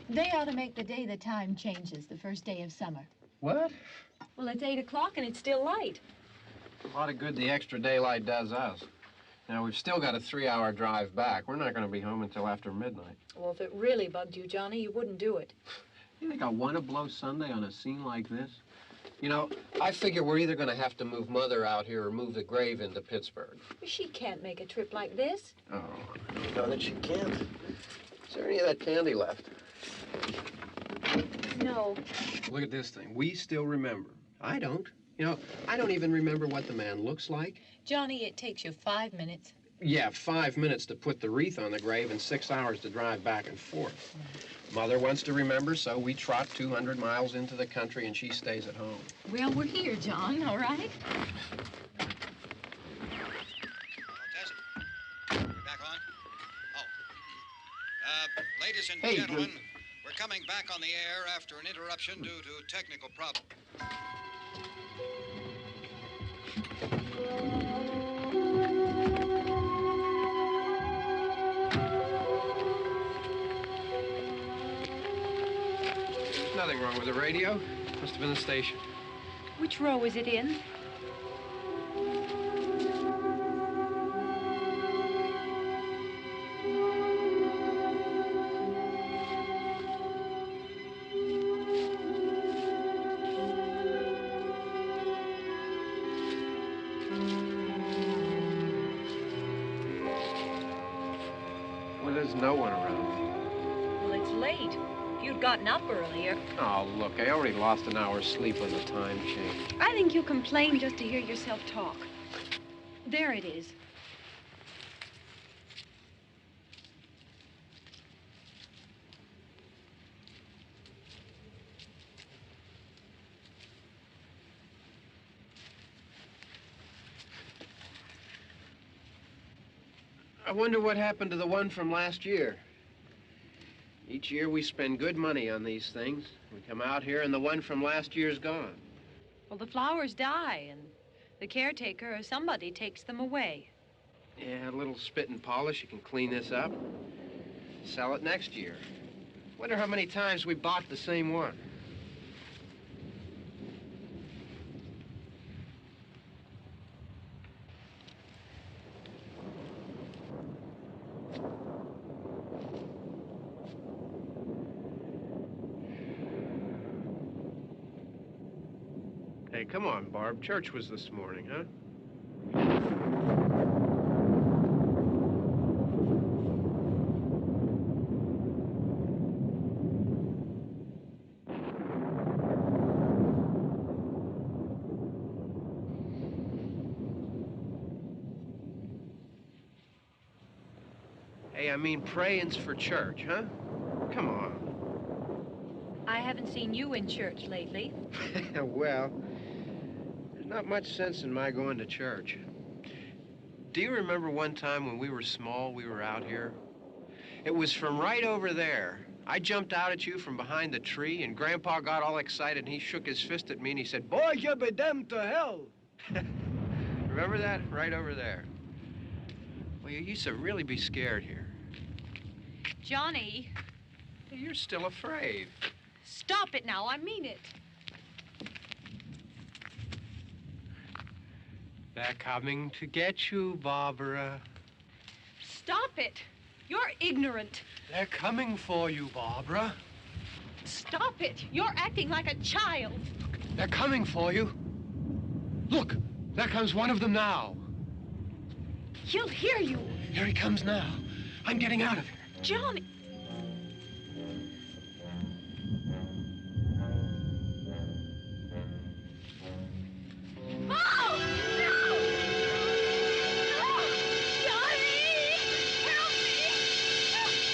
They ought to make the day the time changes, the first day of summer. What? Well, it's 8 o'clock and it's still light. A lot of good the extra daylight does us. Now, we've still got a 3-hour drive back. We're not going to be home until after midnight. Well, if it really bugged you, Johnny, you wouldn't do it. You think I want to blow Sunday on a scene like this? You know, I figure we're either going to have to move Mother out here or move the grave into Pittsburgh. She can't make a trip like this. Oh, I know that she can't. Is there any of that candy left? No. Look at this thing. We still remember. I don't. You know, I don't even remember what the man looks like. Johnny, it takes you 5 minutes. Yeah, 5 minutes to put the wreath on the grave and 6 hours to drive back and forth. Mother wants to remember, so we trot 200 miles into the country and she stays at home. Well, we're here, John, all right? We're back on? Oh. Ladies and gentlemen, we're coming back on the air after an interruption due to technical problems. There's nothing wrong with the radio. Must have been the station. Which row is it in? Well, there's no one around. Well, it's late. If you'd gotten up earlier. Oh, look, I already lost an hour's sleep when the time changed. I think you complain just to hear yourself talk. There it is. I wonder what happened to the one from last year. Each year we spend good money on these things. We come out here and the one from last year's gone. Well, the flowers die, and the caretaker or somebody takes them away. Yeah, a little spit and polish. You can clean this up. Sell it next year. Wonder how many times we bought the same one. Hey, come on, Barb. Church was this morning, huh? Hey, I mean praying's for church, huh? Come on. I haven't seen you in church lately. Well, there's not much sense in my going to church. Do you remember one time when we were small, we were out here? It was from right over there. I jumped out at you from behind the tree, and Grandpa got all excited, and he shook his fist at me, and he said, "Boy, you be damned to hell." Remember that? Right over there. Well, you used to really be scared here. Johnny, You're still afraid. stop it now. I mean it. They're coming to get you, Barbara. Stop it. You're ignorant. They're coming for you, Barbara. Stop it. You're acting like a child. They're coming for you. Look, there comes one of them now. He'll hear you. Here he comes now. I'm getting out of here. Johnny. Oh, no! No! Johnny! Help me!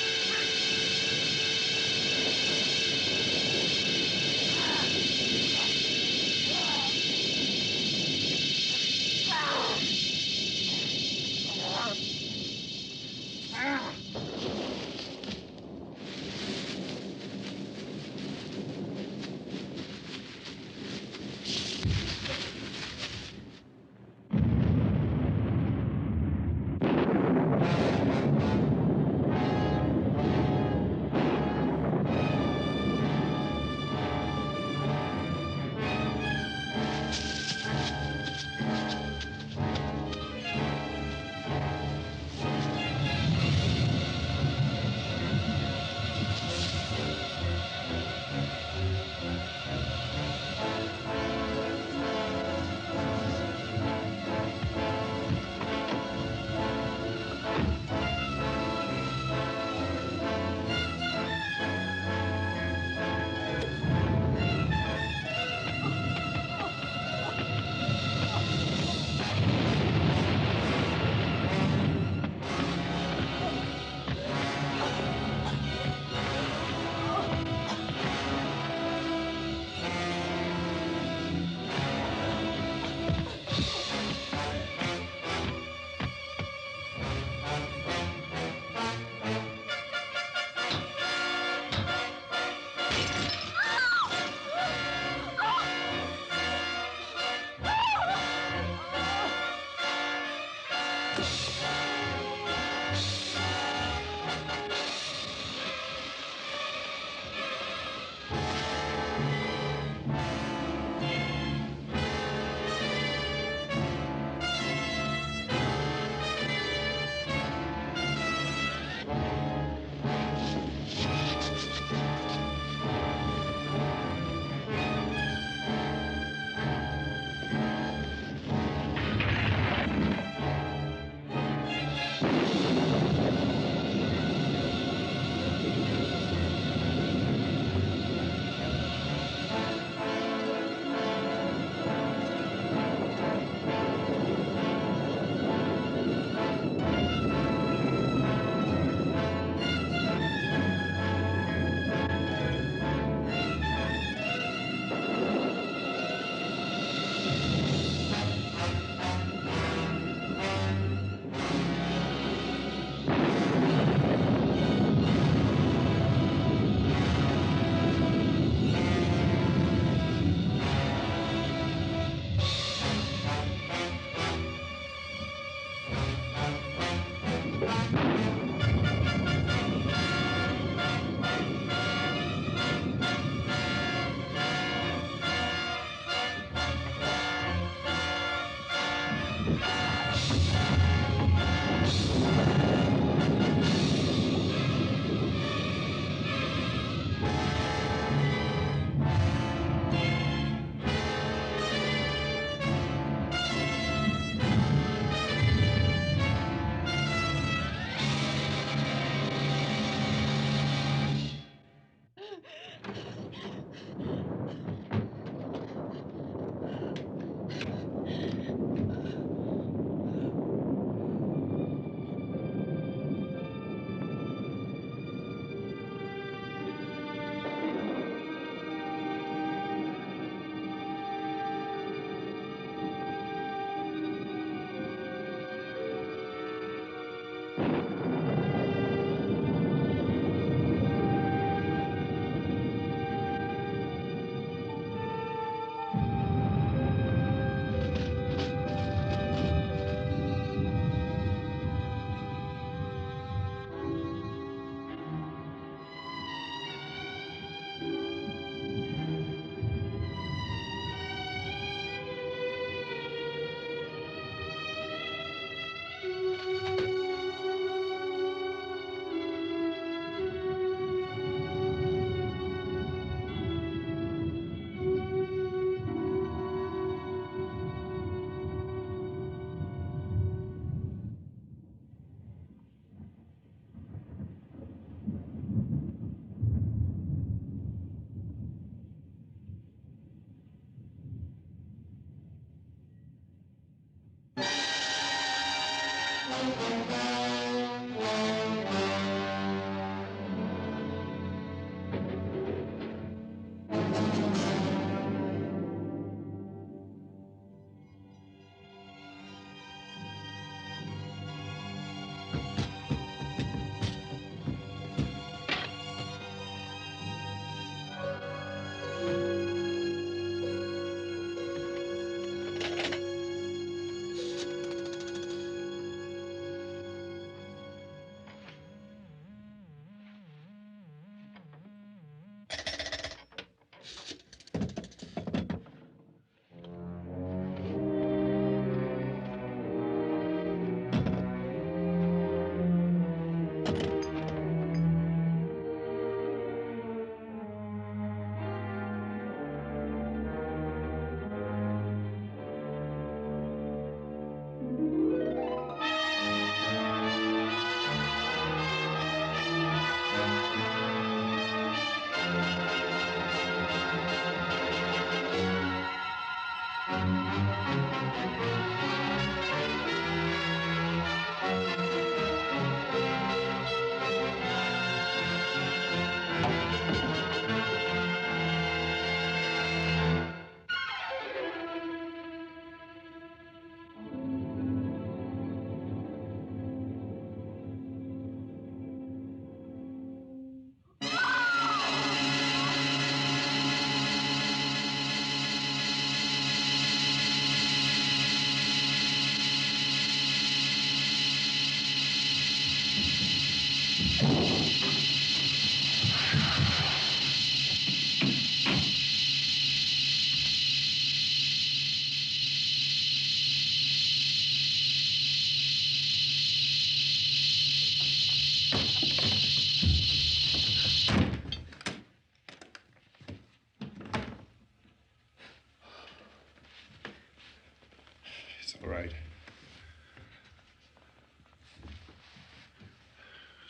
It's all right.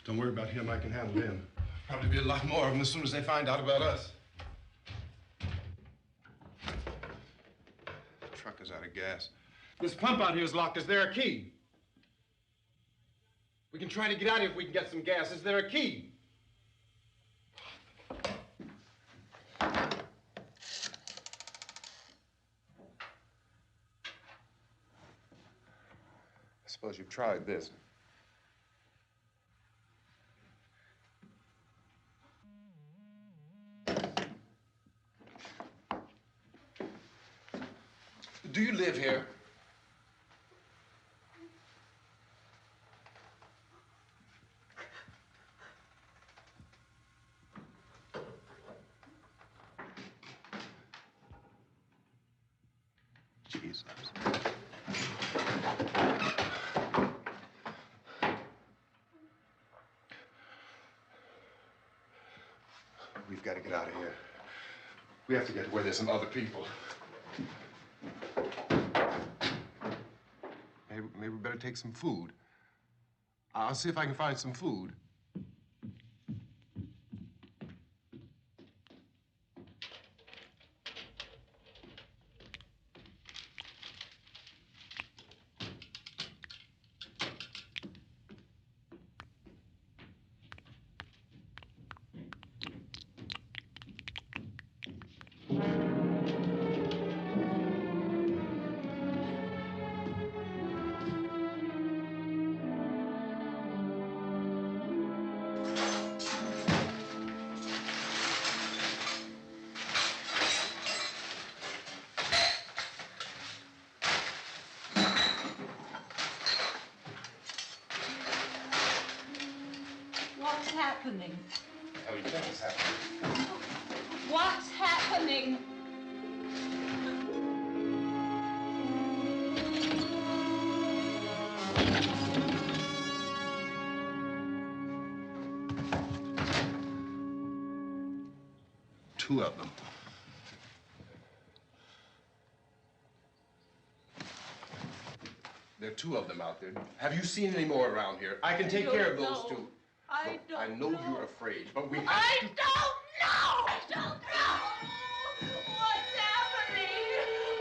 Don't worry about him. I can handle him. Probably be a lot more of them as soon as they find out about us. The truck is out of gas. This pump out here is locked. Is there a key? We can try to get out of here if we can get some gas. Is there a key? I suppose you've tried this. Do you live here? Jesus. We've got to get out of here. We have to get to where there's some other people. Maybe we better take some food. I'll see if I can find some food. What's happening? How do you think it's happening? What's happening? Two of them. There are two of them out there. Have you seen any more around here? I can take care of those two. I know you're afraid, but we have to... I don't know! I don't know! What's happening?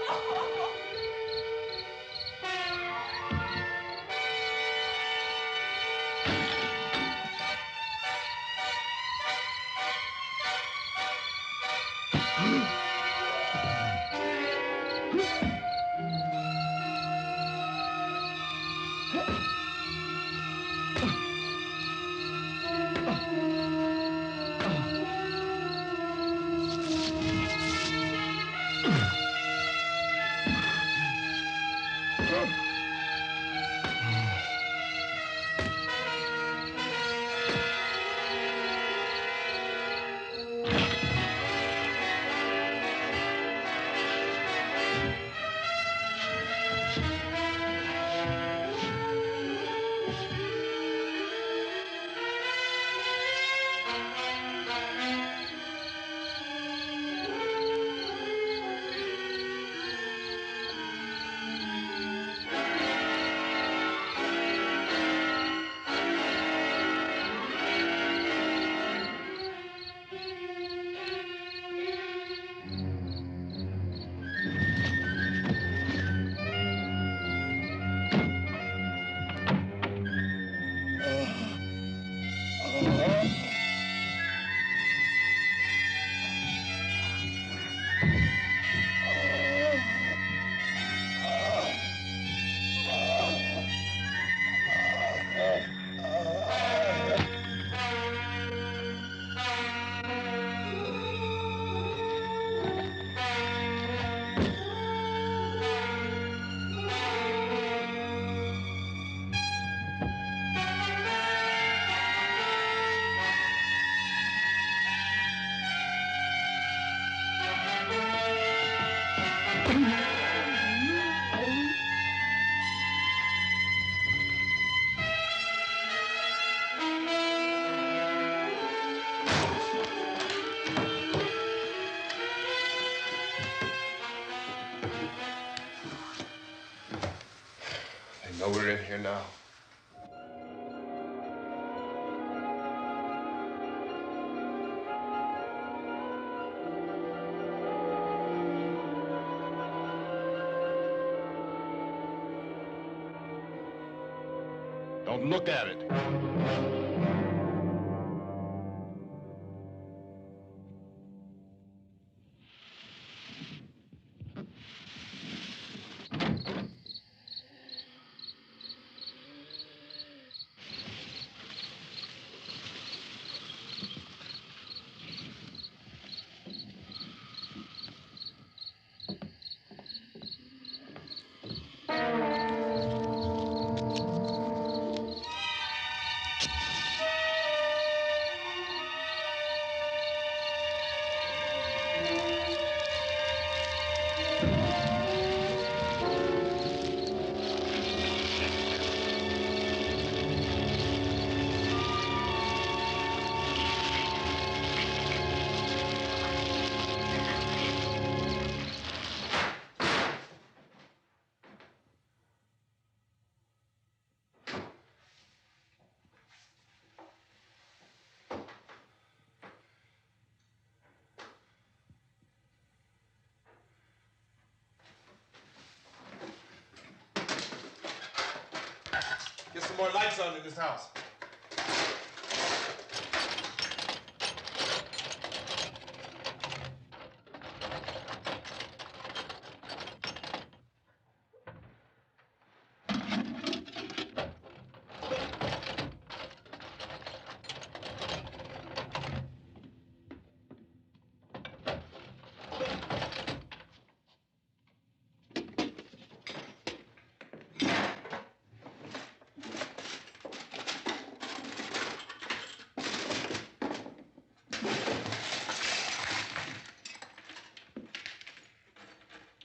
Oh. Oh, we're in here now. Don't look at it. Get some more lights on in this house.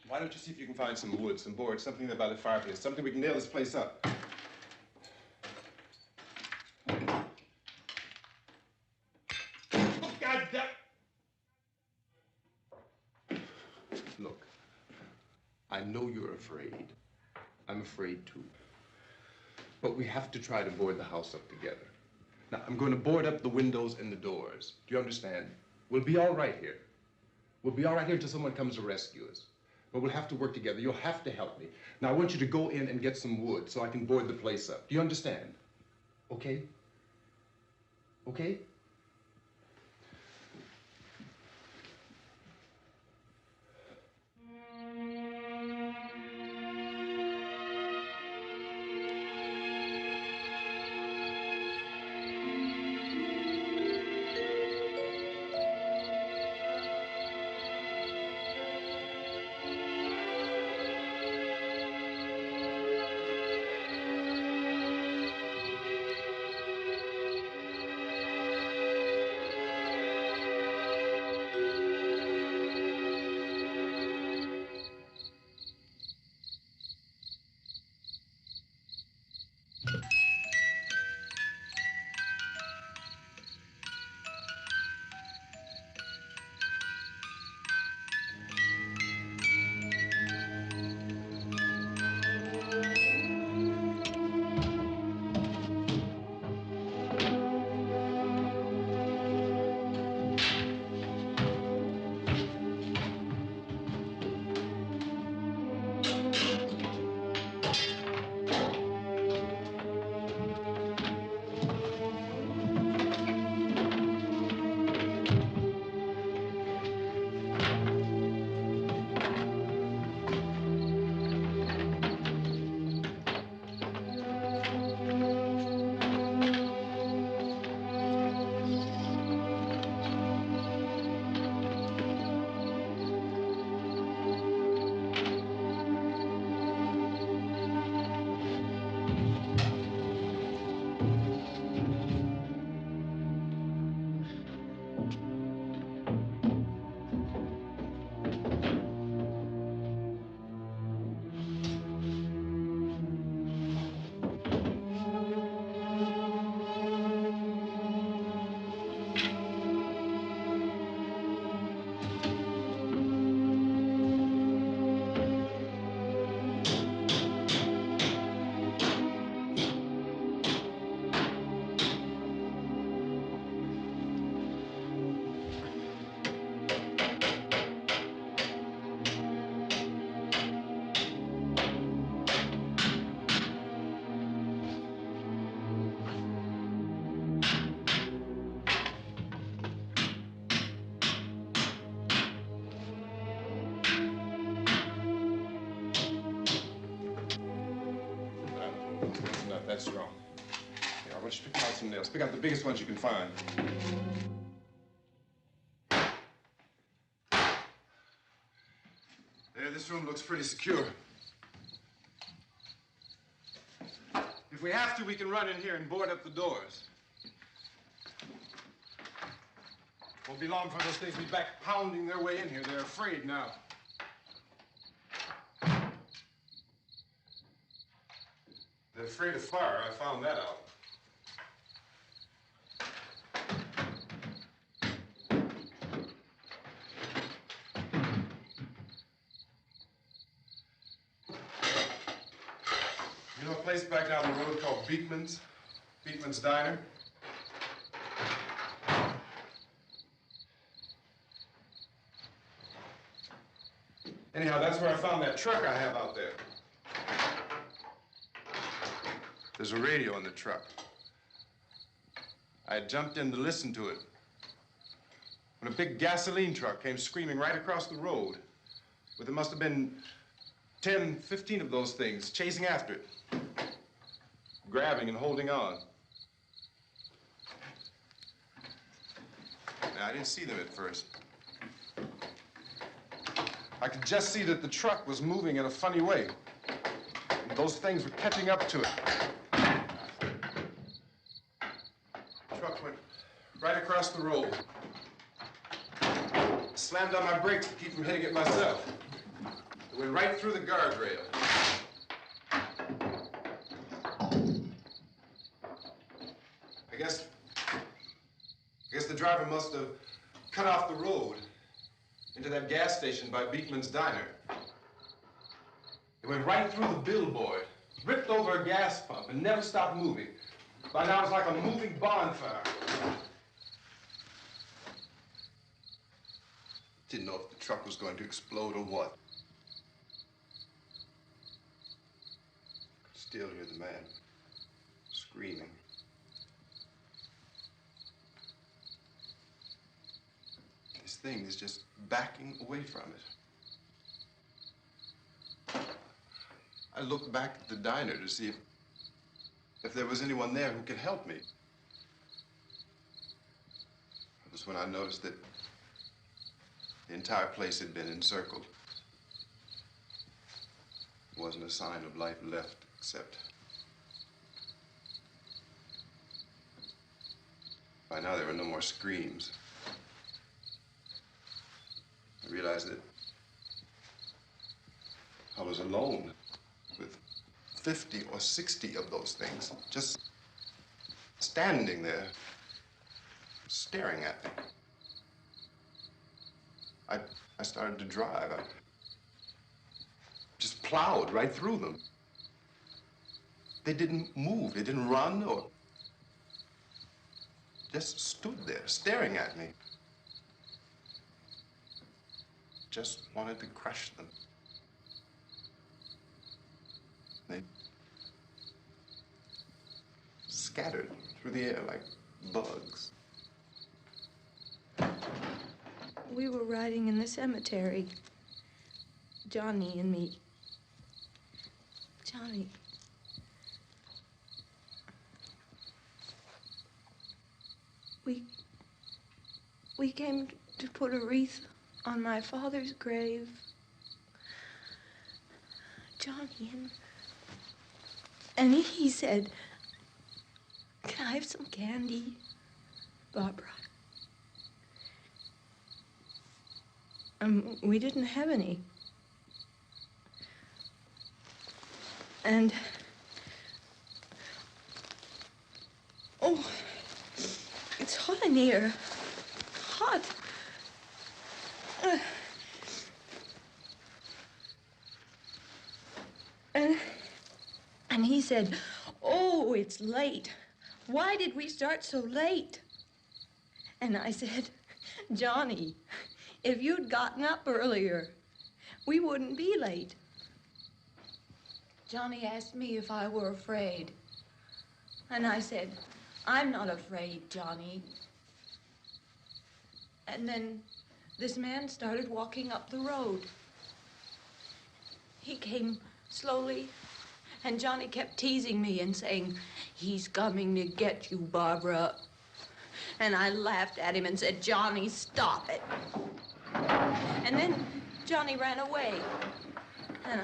Why don't you see if you can find some wood, some boards, something about the fireplace, something we can nail this place up. God damn! Look, I know you're afraid. I'm afraid too. But we have to try to board the house up together. Now, I'm going to board up the windows and the doors. Do you understand? We'll be all right here. We'll be all right here until someone comes to rescue us. But we'll have to work together. You'll have to help me. Now, I want you to go in and get some wood so I can board the place up. Do you understand? Okay? Okay? That's wrong. Here, I want you to pick out some nails. Pick out the biggest ones you can find. There, this room looks pretty secure. If we have to, we can run in here and board up the doors. Won't be long before those things will be back pounding their way in here. They're afraid now. They're afraid of fire. I found that out. You know a place back down the road called Beekman's? Beekman's Diner? Anyhow, that's where I found that truck I have out there. There's a radio in the truck. I had jumped in to listen to it when a big gasoline truck came screaming right across the road with there must have been 10, 15 of those things chasing after it, grabbing and holding on. Now, I didn't see them at first. I could just see that the truck was moving in a funny way. And those things were catching up to it. The truck went right across the road. Slammed on my brakes to keep from hitting it myself. It went right through the guardrail. I guess the driver must have cut off the road into that gas station by Beekman's Diner. It went right through the billboard, ripped over a gas pump, and never stopped moving. By now, it's like a moving bonfire. Didn't know if the truck was going to explode or what. Could still hear the man screaming. This thing is just backing away from it. I looked back at the diner to see if there was anyone there who could help me. It was when I noticed that the entire place had been encircled. There wasn't a sign of life left except by now there were no more screams. I realized that I was alone with 50 or 60 of those things, just standing there, staring at me. I started to drive. I just plowed right through them. They didn't move, they didn't run or just stood there, staring at me. Just wanted to crush them. They scattered through the air like bugs. We were riding in the cemetery, Johnny and me. Johnny. We came to put a wreath on my father's grave. Johnny, and he said, "Can I have some candy, Barbara?" We didn't have any. And, oh, it's hot in here. Hot. And he said, "Oh, it's late. Why did we start so late?" And I said, "Johnny, if you'd gotten up earlier, we wouldn't be late." Johnny asked me if I were afraid. And I said, "I'm not afraid, Johnny." And then this man started walking up the road. He came slowly And Johnny kept teasing me and saying, he's coming to get you, Barbara. And I laughed at him and said, Johnny, stop it. And then Johnny ran away. And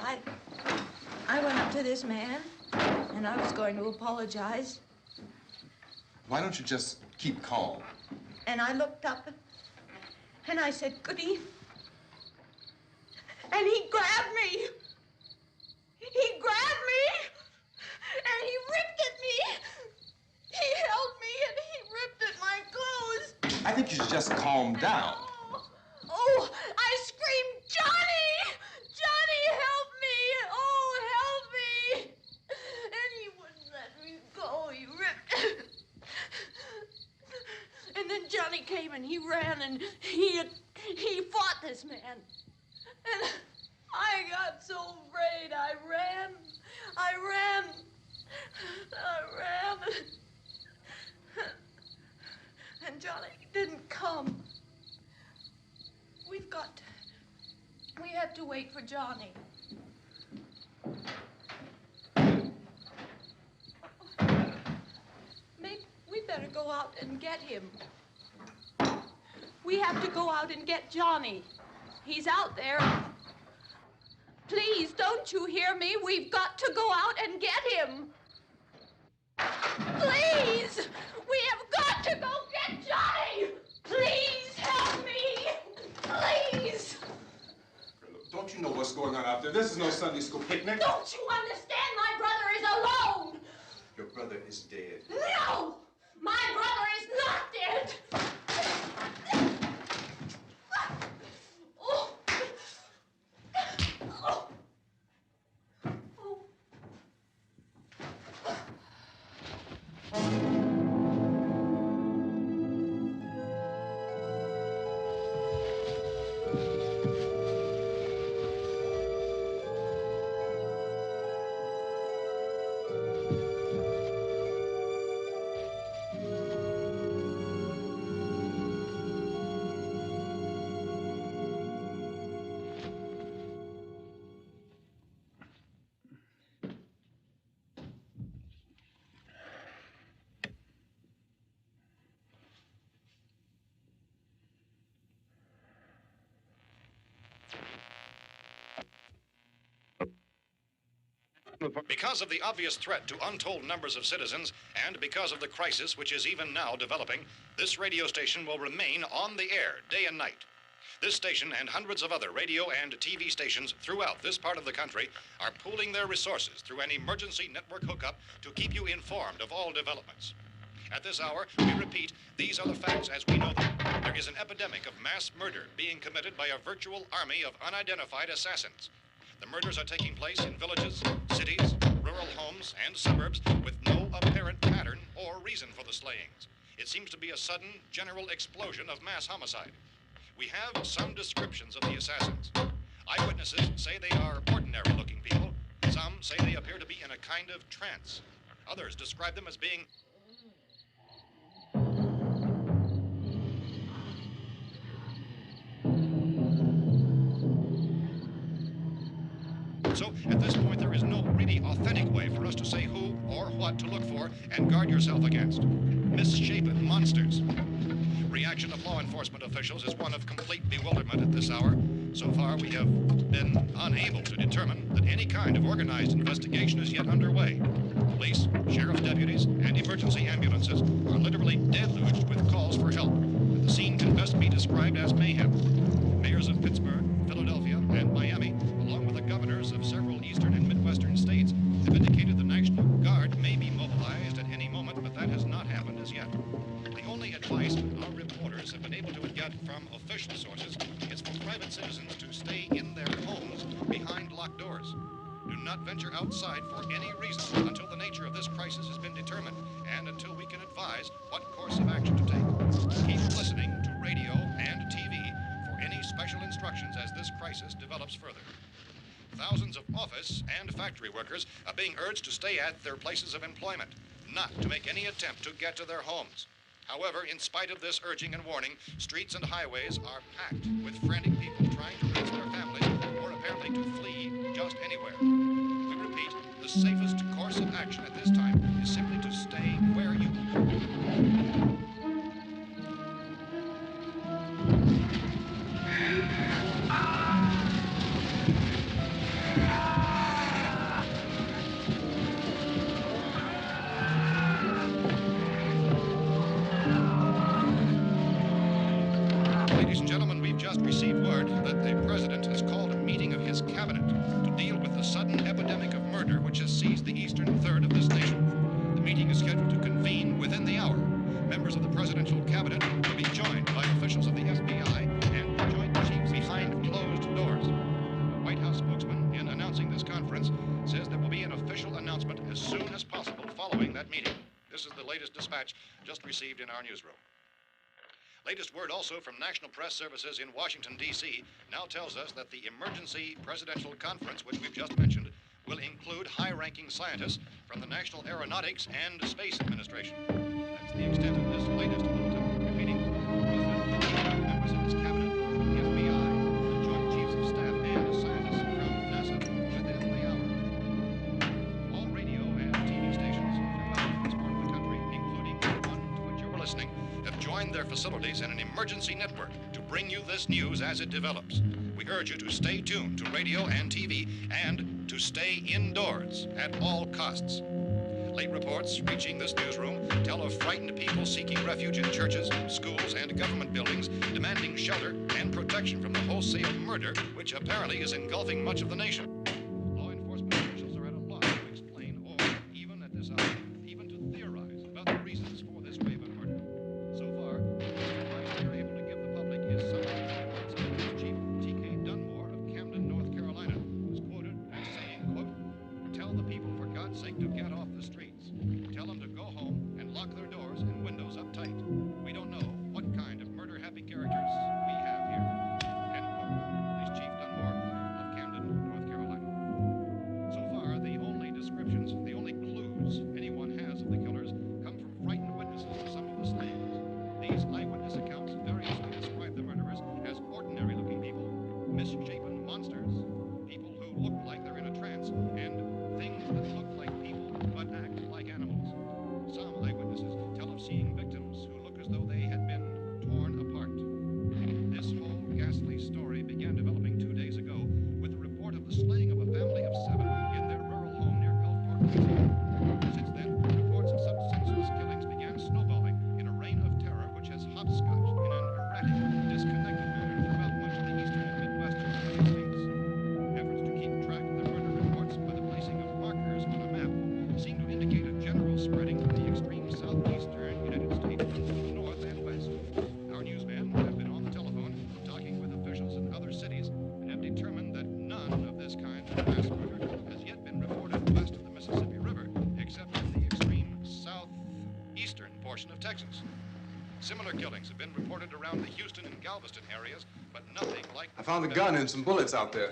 I went up to this man, and I was going to apologize. Why don't you just keep calm? And I looked up, and I said, goody. And he grabbed me. He grabbed me, and he ripped at me. He held me, and he ripped at my clothes. I think you should just calm down. Oh, I screamed, Johnny! Johnny, help me! Oh, help me! And he wouldn't let me go. He ripped. And then Johnny came and he ran and he fought this man. And I got so afraid. I ran. And Johnny didn't come. We have to wait for Johnny. Maybe we better go out and get him. We have to go out and get Johnny. He's out there. Please, don't you hear me? We've got to go out and get him. Please! We have got to go get Johnny! Please help me! Please! Don't you know what's going on out there? This is no Sunday school picnic. Don't you understand? My brother is alone! Your brother is dead. No! My brother is not dead! Oh. Oh. Because of the obvious threat to untold numbers of citizens, and because of the crisis which is even now developing, this radio station will remain on the air day and night. This station and hundreds of other radio and TV stations throughout this part of the country are pooling their resources through an emergency network hookup to keep you informed of all developments. At this hour, we repeat, these are the facts as we know them. There is an epidemic of mass murder being committed by a virtual army of unidentified assassins. The murders are taking place in villages, cities, rural homes, and suburbs with no apparent pattern or reason for the slayings. It seems to be a sudden, general explosion of mass homicide. We have some descriptions of the assassins. Eyewitnesses say they are ordinary-looking people. Some say they appear to be in a kind of trance. Others describe them as being So, at this point, there is no really authentic way for us to say who or what to look for and guard yourself against. Misshapen monsters. Reaction of law enforcement officials is one of complete bewilderment at this hour. So far, we have been unable to determine that any kind of organized investigation is yet underway. Police, sheriff's deputies, and emergency ambulances are literally deluged with calls for help. The scene can best be described as mayhem. Mayors of Pittsburgh, Philadelphia, and Miami, along with the governors of several eastern and midwestern states, have indicated the National Guard may be mobilized at any moment, but that has not happened as yet. The only advice our reporters have been able to get from official sources is for private citizens to stay in their homes behind locked doors. Do not venture outside for any reason until the nature of this crisis has been determined and until we can advise what course of action to take. Keep listening to radio and TV for any special instructions as this crisis develops further. Thousands of office and factory workers are being urged to stay at their places of employment, not to make any attempt to get to their homes. However, in spite of this urging and warning, streets and highways are packed with frantic people trying to reach their families or apparently to flee just anywhere. We repeat, the safest course of action at this time is simply to stay where you are. Ladies and gentlemen, we've just received word that the president has called a meeting of his cabinet to deal with the sudden epidemic of murder which has seized the eastern third of this nation. The meeting is scheduled to convene within the hour. Members of the presidential cabinet will be joined by officials of the FBI and the joint chiefs behind closed doors. A White House spokesman, in announcing this conference, says there will be an official announcement as soon as possible following that meeting. This is the latest dispatch just received in our newsroom. Latest word also from National Press Services in Washington, D.C. now tells us that the emergency presidential conference, which we've just mentioned, will include high-ranking scientists from the National Aeronautics and Space Administration. That's the extent of this latest bulletin. Repeating, the President, members of his cabinet, the FBI, the Joint Chiefs of Staff, and scientists from NASA within the hour. All radio and TV stations throughout this part of the country, including the one to which you're listening, have joined their facilities in an emergency network to bring you this news as it develops. We urge you to stay tuned to radio and TV and to stay indoors at all costs. Late reports reaching this newsroom tell of frightened people seeking refuge in churches, schools, and government buildings, demanding shelter and protection from the wholesale murder which apparently is engulfing much of the nation. Law enforcement officials are at a loss to explain or, even at this hour, even to theorize about the reasons for this wave of murder. So far, the advice we are able to give the public is summary reports of Police Chief T.K. Dunmore of Camden, North Carolina, who's quoted as saying, quote, "Tell the people for God's sake to get off the streets. Tell them to go home and lock their doors and windows up tight. We don't know what kind of murder-happy characters we have here." End quote. Police Chief Dunmore of Camden, North Carolina. So far, the only descriptions, the only clues anyone has of the killers come from frightened witnesses to some of the slayings. These eyewitness accounts variously describe the murderers as ordinary-looking people, misshapen monsters, people who look like they're in a trance, and things that look like people but act like animals. Some eyewitnesses tell of seeing victims who look as though they had been torn apart. This whole ghastly story began developing 2 days ago with the report of the slaying of a family of 7 in their rural home near Gulfport, Louisiana. Since then, reports of such senseless killings began snowballing in a reign of terror which has hopscotched in an erratic, disconnected manner throughout much of the eastern and midwestern United States. Efforts to keep track of the murder reports by the placing of markers on a map seem to indicate a general spreading from the extreme southeastern United States to the north and west. Our newsmen have been on the telephone talking with officials in other cities and have determined that none of this kind of mass murder has yet been reported west of the Mississippi River, except in the extreme southeastern portion of Texas. Similar killings have been reported around the Houston and Galveston areas, but nothing like I found a gun and some bullets out there.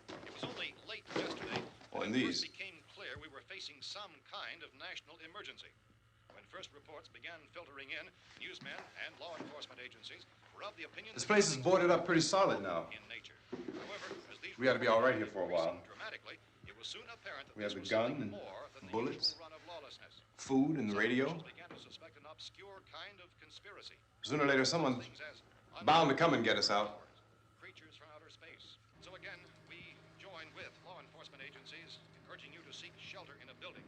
It was only late yesterday Oh, that and it these. first became clear we were facing some kind of national emergency. When first reports began filtering in, newsmen and law enforcement agencies were of the opinion This that place is killings boarded were up pretty solid now. in nature. However, as these We ought to be all right here for a while. dramatically, it was soon apparent that We have this the was gun something and more than the bullets, usual run of lawlessness. food and the Some radio. officials began to suspect an obscure kind of conspiracy. Sooner or later, someone's Things as bound to come and get us out. creatures from outer space. So again, we join with law enforcement agencies urging you to seek shelter in a building.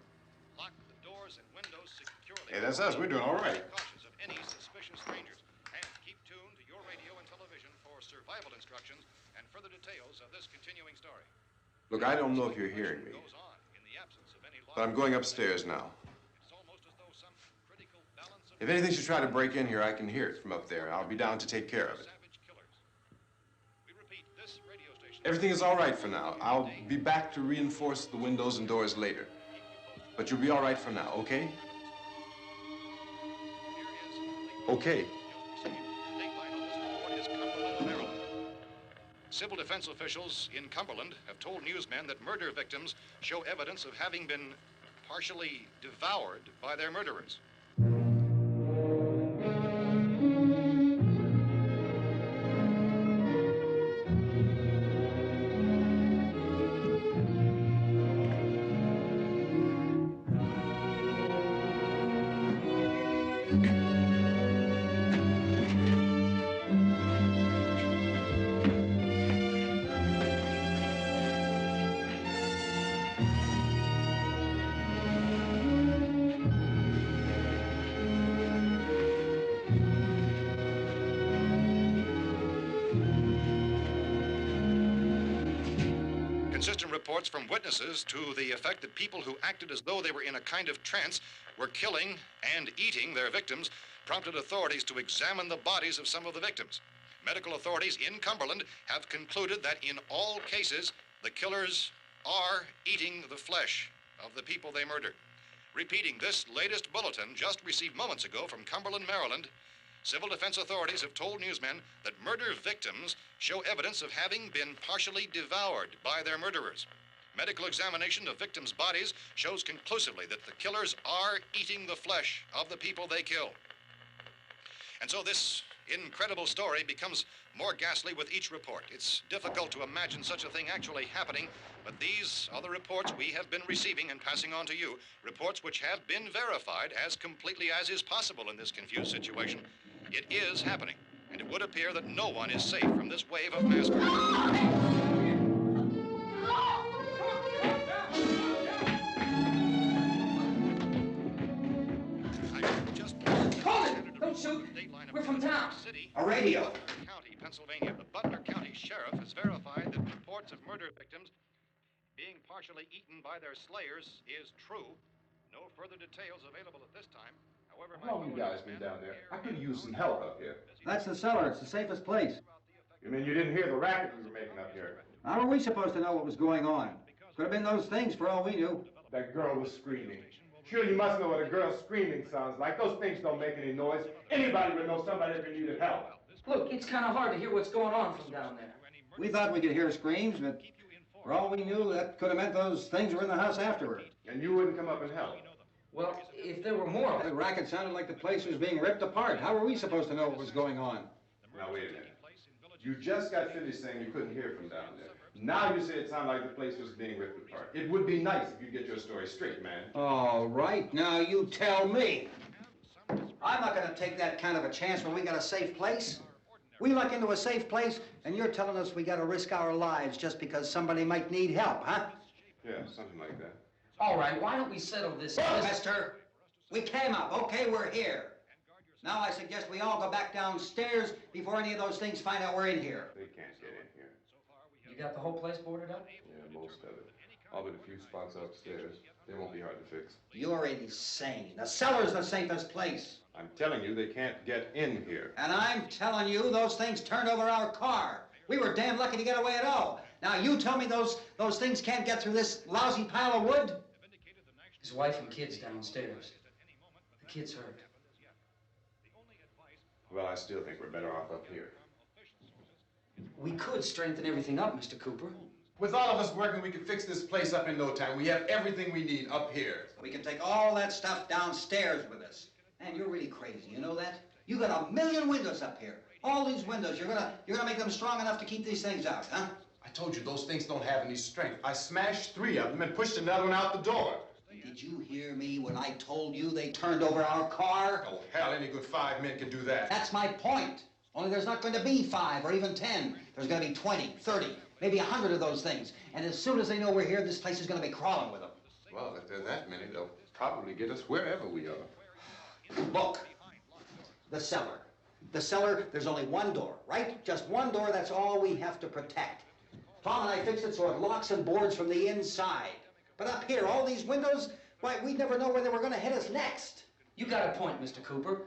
Lock the doors and windows securely. Hey, that's us. We're doing all right. Cautious of any suspicious strangers. And keep tuned to your radio and television for survival instructions and further details of this continuing story. Look, I don't know if you're hearing me, Goes on in the absence of any law. but I'm going upstairs now. It's almost as though some critical balance of If anything should try to break in here, I can hear it from up there. I'll be down to take care of it. savage killers. We repeat, this radio station. Everything is all right for now. I'll be back to reinforce the windows and doors later. But you'll be all right for now, okay? Okay. Civil defense officials in Cumberland have told newsmen that murder victims show evidence of having been partially devoured by their murderers. Consistent reports from witnesses to the effect that people who acted as though they were in a kind of trance were killing and eating their victims prompted authorities to examine the bodies of some of the victims. Medical authorities in Cumberland have concluded that in all cases, the killers are eating the flesh of the people they murdered. Repeating this latest bulletin just received moments ago from Cumberland, Maryland, civil defense authorities have told newsmen that murder victims show evidence of having been partially devoured by their murderers. Medical examination of victims' bodies shows conclusively that the killers are eating the flesh of the people they kill. And so this incredible story becomes more ghastly with each report. It's difficult to imagine such a thing actually happening, but these are the reports we have been receiving and passing on to you, reports which have been verified as completely as is possible in this confused situation. It is happening, and it would appear that no one is safe from this wave of mass murder. Don't shoot! We're from town. A radio. County, Pennsylvania. The Butler County Sheriff has verified that reports of murder victims being partially eaten by their slayers is true. No further details available at this time. However, How long you guys been down there? I could use some help up here. That's the cellar. It's the safest place. You mean you didn't hear the racket we were making up here? How are we supposed to know what was going on? Could have been those things for all we knew. That girl was screaming. Sure, you must know what a girl's screaming sounds like. Those things don't make any noise. Anybody would know somebody ever needed help. Look, it's kind of hard to hear what's going on from down there. We thought we could hear screams, but for all we knew, that could have meant those things were in the house afterward. And you wouldn't come up and help? Well, if there were more of The them. racket sounded like the place was being ripped apart. How were we supposed to know what was going on? Now, wait a minute. You just got finished saying you couldn't hear from down there. Now you say it sounded like the place was being ripped apart. It would be nice if you get your story straight, man. All right, now you tell me. I'm not going to take that kind of a chance when we got a safe place. We luck into a safe place, and you're telling us we got to risk our lives just because somebody might need help, huh? Yeah, something like that. All right, why don't we settle this? Look, mister, we came up. Okay, we're here. Now I suggest we all go back downstairs before any of those things find out we're in here. They can't get in here. You got the whole place boarded up? Yeah, most of it. All but a few spots upstairs. They won't be hard to fix. You're insane. The cellar's the safest place. I'm telling you, they can't get in here. And I'm telling you, those things turned over our car. We were damn lucky to get away at all. Now you tell me those things can't get through this lousy pile of wood? His wife and kids downstairs. The kid's hurt. Well, I still think we're better off up here. We could strengthen everything up, Mr. Cooper. With all of us working, we can fix this place up in no time. We have everything we need up here. We can take all that stuff downstairs with us. Man, you're really crazy, you know that? You got 1,000,000 windows up here. All these windows, you're gonna make them strong enough to keep these things out, huh? I told you, those things don't have any strength. I smashed 3 of them and pushed another one out the door. Did you hear me when I told you they turned over our car? Oh, hell, any good 5 men can do that. That's my point. Only there's not going to be 5 or even 10. There's going to be 20, 30, maybe 100 of those things. And as soon as they know we're here, this place is going to be crawling with them. Well, if there are that many, they'll probably get us wherever we are. Look, the cellar. The cellar, there's only one door, right? Just one door, that's all we have to protect. Tom and I fixed it so it locks and boards from the inside. But up here, all these windows, why, we'd never know where they were going to hit us next. You got a point, Mr. Cooper.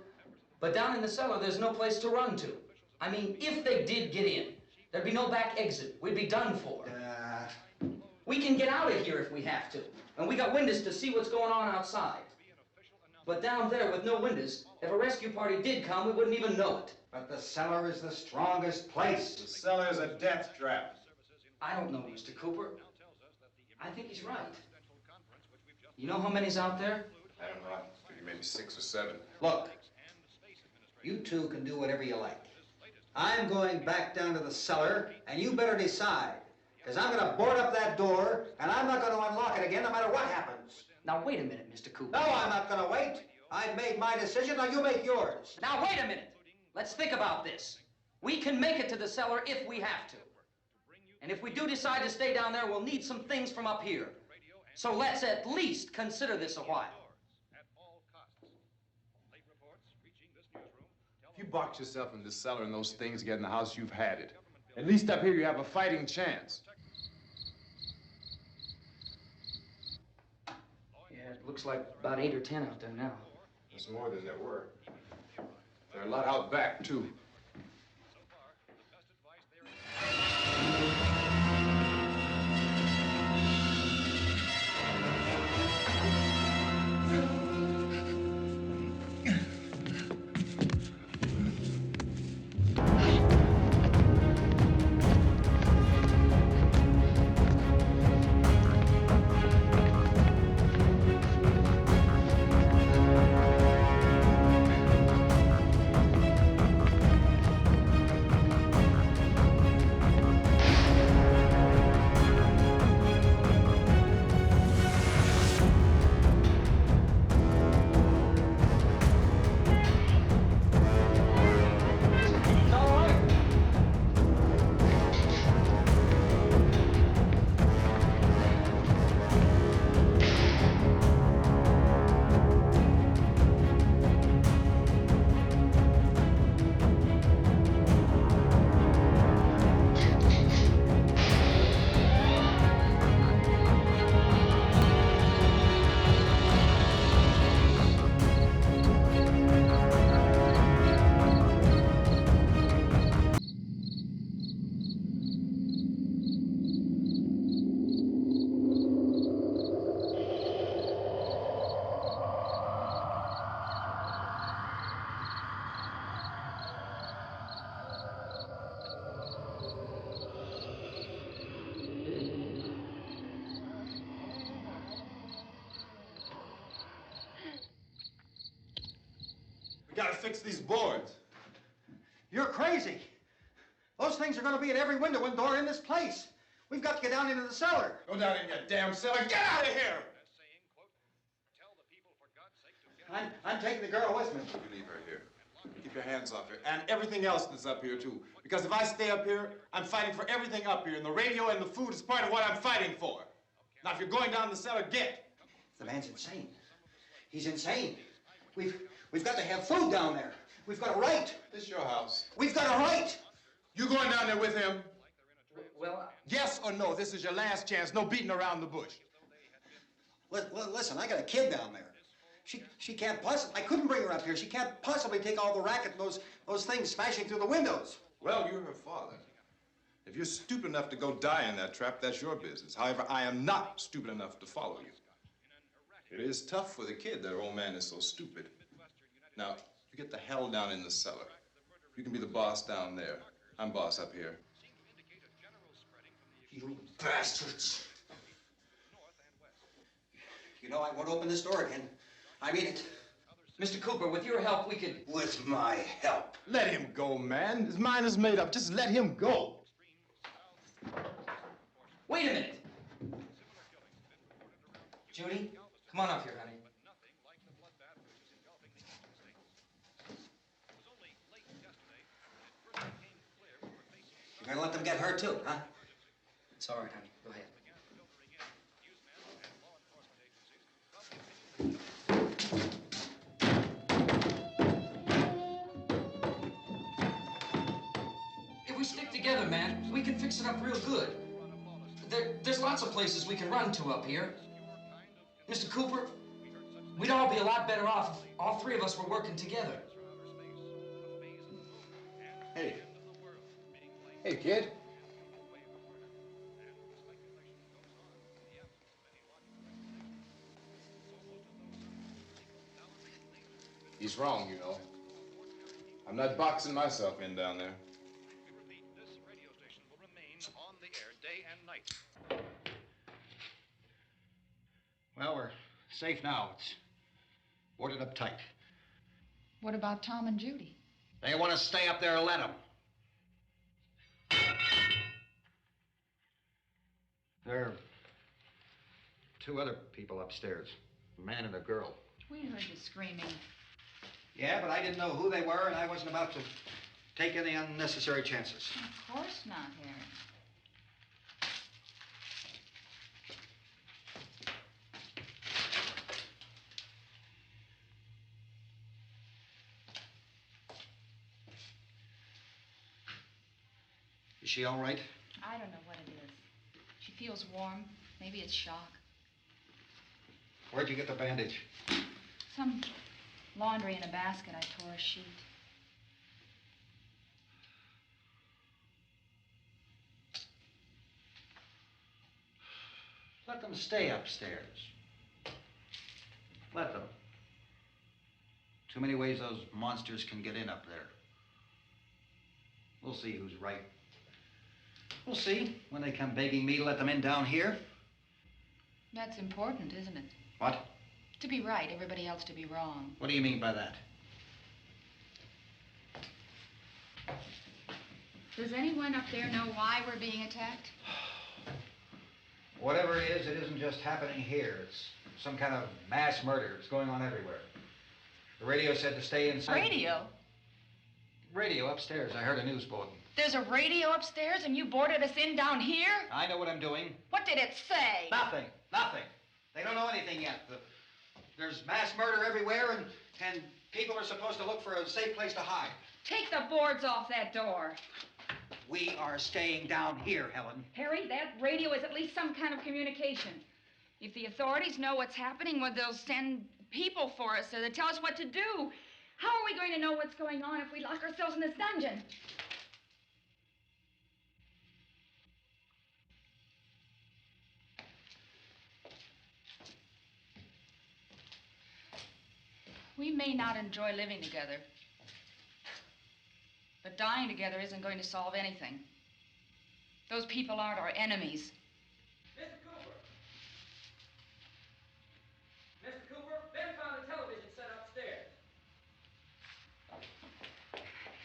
But down in the cellar, there's no place to run to. I mean, if they did get in, there'd be no back exit. We'd be done for. We can get out of here if we have to. And we got windows to see what's going on outside. But down there with no windows, if a rescue party did come, we wouldn't even know it. But the cellar is the strongest place. The cellar is a death trap. I don't know, Mr. Cooper. I think he's right. You know how many's out there? I don't know. Maybe 6 or 7. Look, you two can do whatever you like. I'm going back down to the cellar, and you better decide. Because I'm going to board up that door, and I'm not going to unlock it again no matter what happens. Now, wait a minute, Mr. Cooper. No, I'm not going to wait. I've made my decision, now you make yours. Now, wait a minute. Let's think about this. We can make it to the cellar if we have to. And if we do decide to stay down there, we'll need some things from up here. So let's at least consider this a while. If you box yourself in the cellar and those things get in the house, you've had it. At least up here you have a fighting chance. Yeah, it looks like about 8 or 10 out there now. There's more than there were. There are a lot out back, too. We gotta fix these boards. You're crazy. Those things are going to be at every window and door in this place. We've got to get down into the cellar. Go down in your damn cellar. Get out of here! I'm taking the girl with me. You leave her here. Keep your hands off her. And everything else that's up here, too. Because if I stay up here, I'm fighting for everything up here. And the radio and the food is part of what I'm fighting for. Now, if you're going down the cellar, get. The man's insane. He's insane. We've got to have food down there. We've got a right. This is your house. We've got a right. You going down there with him? Well, Yes or no? This is your last chance. No beating around the bush. Listen, I got a kid down there. She can't possibly, I couldn't bring her up here. She can't possibly take all the racket and those things smashing through the windows. Well, you're her father. If you're stupid enough to go die in that trap, that's your business. However, I am not stupid enough to follow you. It is tough for the kid that her old man is so stupid. Now, you get the hell down in the cellar. You can be the boss down there. I'm boss up here. You bastards. You know, I won't open this door again. I mean it. Mr. Cooper, with your help, we could... With my help. Let him go, man. His mind is made up. Just let him go. Wait a minute. Judy, come on up here, honey. You're gonna let them get hurt too, huh? It's all right, honey. Go ahead. If we stick together, man, we can fix it up real good. There's lots of places we can run to up here. Mr. Cooper, we'd all be a lot better off if all three of us were working together. Hey. Hey, kid. He's wrong, you know. I'm not boxing myself in down there. This radio station will remain on the air day and night. Well, we're safe now. It's boarded up tight. What about Tom and Judy? They want to stay up there, let them. There are two other people upstairs, a man and a girl. We heard the screaming. Yeah, but I didn't know who they were, and I wasn't about to take any unnecessary chances. Of course not, Harry. Is she all right? I don't know what it is. She feels warm. Maybe it's shock. Where'd you get the bandage? Some laundry in a basket. I tore a sheet. Let them stay upstairs. Let them. Too many ways those monsters can get in up there. We'll see who's right. We'll see when they come begging me to let them in down here. That's important, isn't it? What? To be right, everybody else to be wrong. What do you mean by that? Does anyone up there know why we're being attacked? Whatever it isn't just happening here. It's some kind of mass murder. It's going on everywhere. The radio said to stay inside. Radio? Radio upstairs. I heard a news bulletin. There's a radio upstairs and you boarded us in down here? I know what I'm doing. What did it say? Nothing. Nothing. They don't know anything yet. There's mass murder everywhere, and people are supposed to look for a safe place to hide. Take the boards off that door. We are staying down here, Helen. Harry, that radio is at least some kind of communication. If the authorities know what's happening, well, they'll send people for us, so they'll tell us what to do. How are we going to know what's going on if we lock ourselves in this dungeon? We may not enjoy living together, but dying together isn't going to solve anything. Those people aren't our enemies. Mr. Cooper! Mr. Cooper, Ben found the television set upstairs.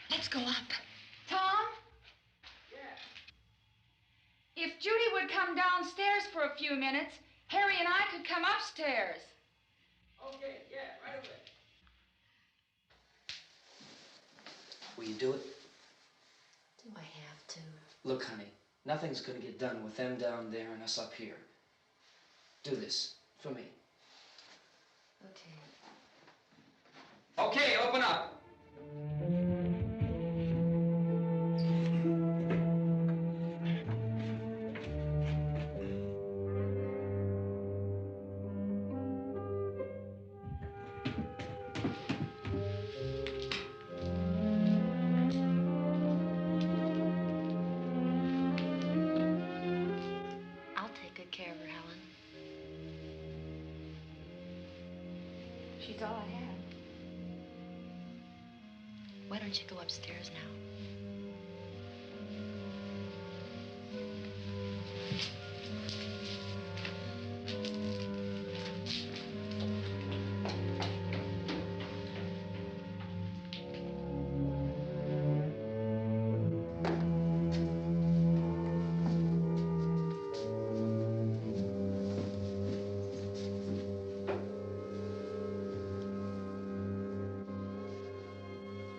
Let's go up. Tom? Yeah. If Judy would come downstairs for a few minutes, Harry and I could come upstairs. Okay, yeah, right away. Will you do it? Do I have to? Look, honey, nothing's gonna get done with them down there and us up here. Do this for me. Okay. Okay, open up. I'll take good care of her, Helen. She's all I have. Why don't you go upstairs now?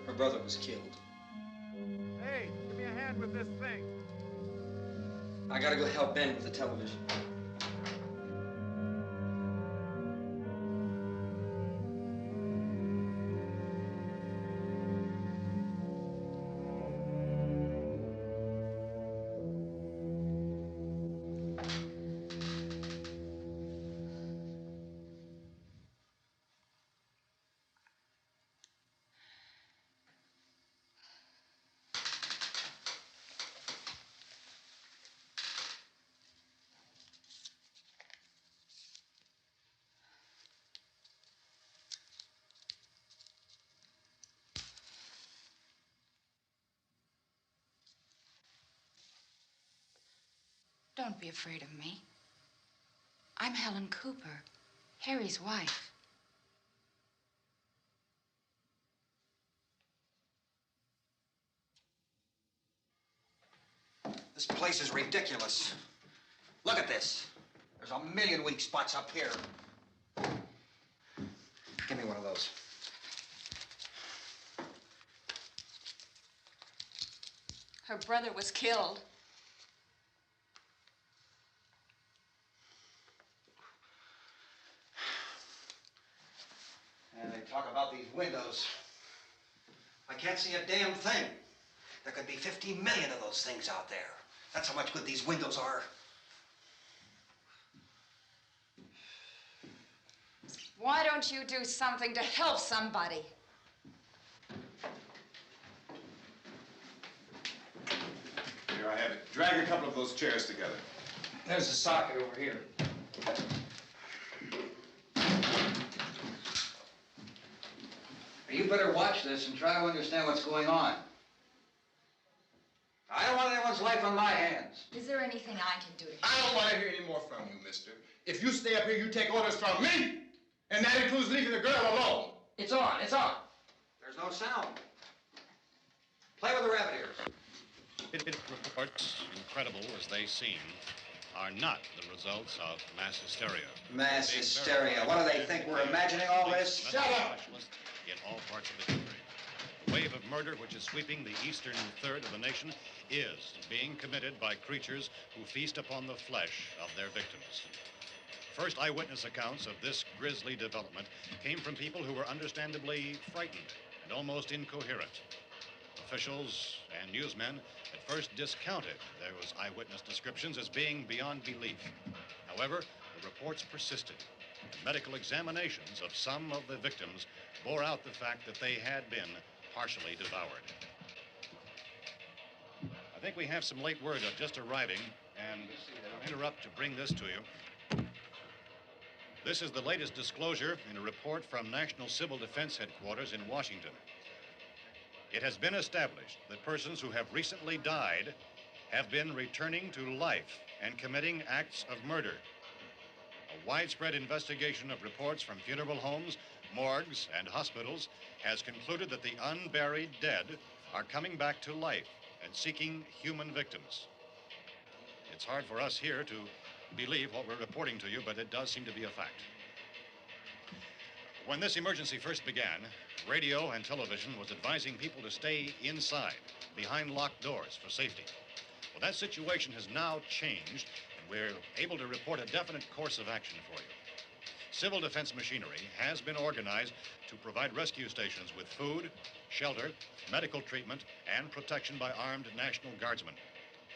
Her brother was killed. Hey, give me a hand with this thing. I gotta go help Ben with the television. Don't be afraid of me. I'm Helen Cooper, Harry's wife. This place is ridiculous. Look at this. There's a million weak spots up here. Give me one of those. Her brother was killed. And they talk about these windows. I can't see a damn thing. There could be 50 million of those things out there. That's how much good these windows are. Why don't you do something to help somebody? Here I have it. Drag a couple of those chairs together. There's a socket over here. You better watch this and try to understand what's going on. I don't want anyone's life on my hands. Is there anything I can do to I don't want to hear any more from you, mister. If you stay up here, you take orders from me. And that includes leaving the girl alone. It's on, it's on. There's no sound. Play with the rabbit ears. Reports, incredible as they seem, are not the results of mass hysteria. Mass hysteria. What do they think? We're imagining all this? Shut up! In all parts of the country. The wave of murder which is sweeping the eastern third of the nation is being committed by creatures who feast upon the flesh of their victims. First eyewitness accounts of this grisly development came from people who were understandably frightened and almost incoherent. Officials and newsmen at first discounted those eyewitness descriptions as being beyond belief. However, the reports persisted, and medical examinations of some of the victims bore out the fact that they had been partially devoured. I think we have some late word just arriving, and I'll interrupt to bring this to you. This is the latest disclosure in a report from National Civil Defense Headquarters in Washington. It has been established that persons who have recently died have been returning to life and committing acts of murder. A widespread investigation of reports from funeral homes, morgues, and hospitals has concluded that the unburied dead are coming back to life and seeking human victims. It's hard for us here to believe what we're reporting to you, but it does seem to be a fact. When this emergency first began, radio and television was advising people to stay inside, behind locked doors for safety. Well, that situation has now changed, and we're able to report a definite course of action for you. Civil defense machinery has been organized to provide rescue stations with food, shelter, medical treatment, and protection by armed National Guardsmen.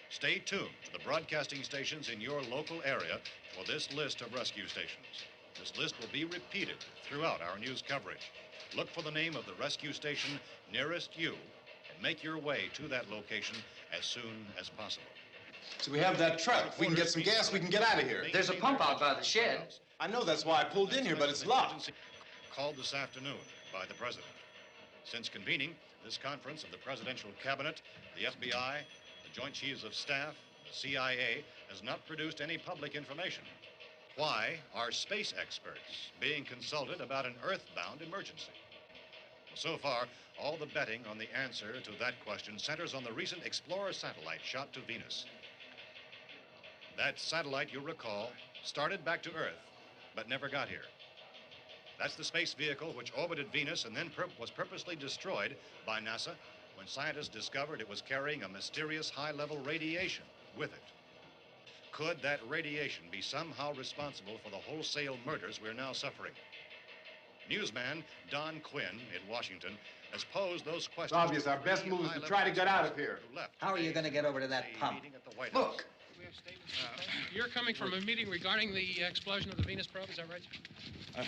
Stay tuned to the broadcasting stations in your local area for this list of rescue stations. This list will be repeated throughout our news coverage. Look for the name of the rescue station nearest you and make your way to that location as soon as possible. So we have that truck. If we can get some gas, we can get out of here. There's a pump out by the shed. I know, that's why I pulled in here, but it's locked. Called this afternoon by the president. Since convening this conference of the presidential cabinet, the FBI, the Joint Chiefs of Staff, the CIA has not produced any public information. Why are space experts being consulted about an earthbound emergency? So far, all the betting on the answer to that question centers on the recent Explorer satellite shot to Venus. That satellite, you'll recall, started back to Earth, but never got here. That's the space vehicle which orbited Venus and then was purposely destroyed by NASA when scientists discovered it was carrying a mysterious high-level radiation with it. Could that radiation be somehow responsible for the wholesale murders we're now suffering? Newsman Don Quinn in Washington has posed those questions. It's obvious our best move is to try to get out of here. How are you going to get over to that pump? Look. You're coming from a meeting regarding the explosion of the Venus probe, is that right?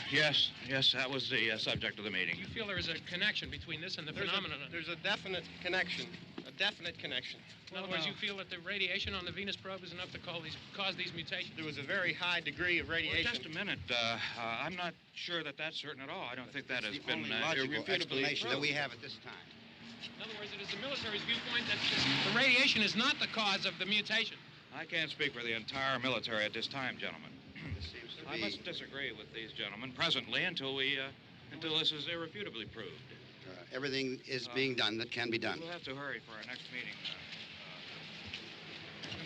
Yes, that was the subject of the meeting. You feel there is a connection between this and the phenomenon? There's a definite connection. A definite connection. In other words, you feel that the radiation on the Venus probe is enough to cause these mutations? There was a very high degree of radiation. Well, just a minute. I'm not sure that that's certain at all. I don't think that has been logical explanation that we have at this time. In other words, it is the military's viewpoint that the radiation is not the cause of the mutation. I can't speak for the entire military at this time, gentlemen. I must disagree with these gentlemen presently until this is irrefutably proved. Everything is being done that can be done. We'll have to hurry for our next meeting.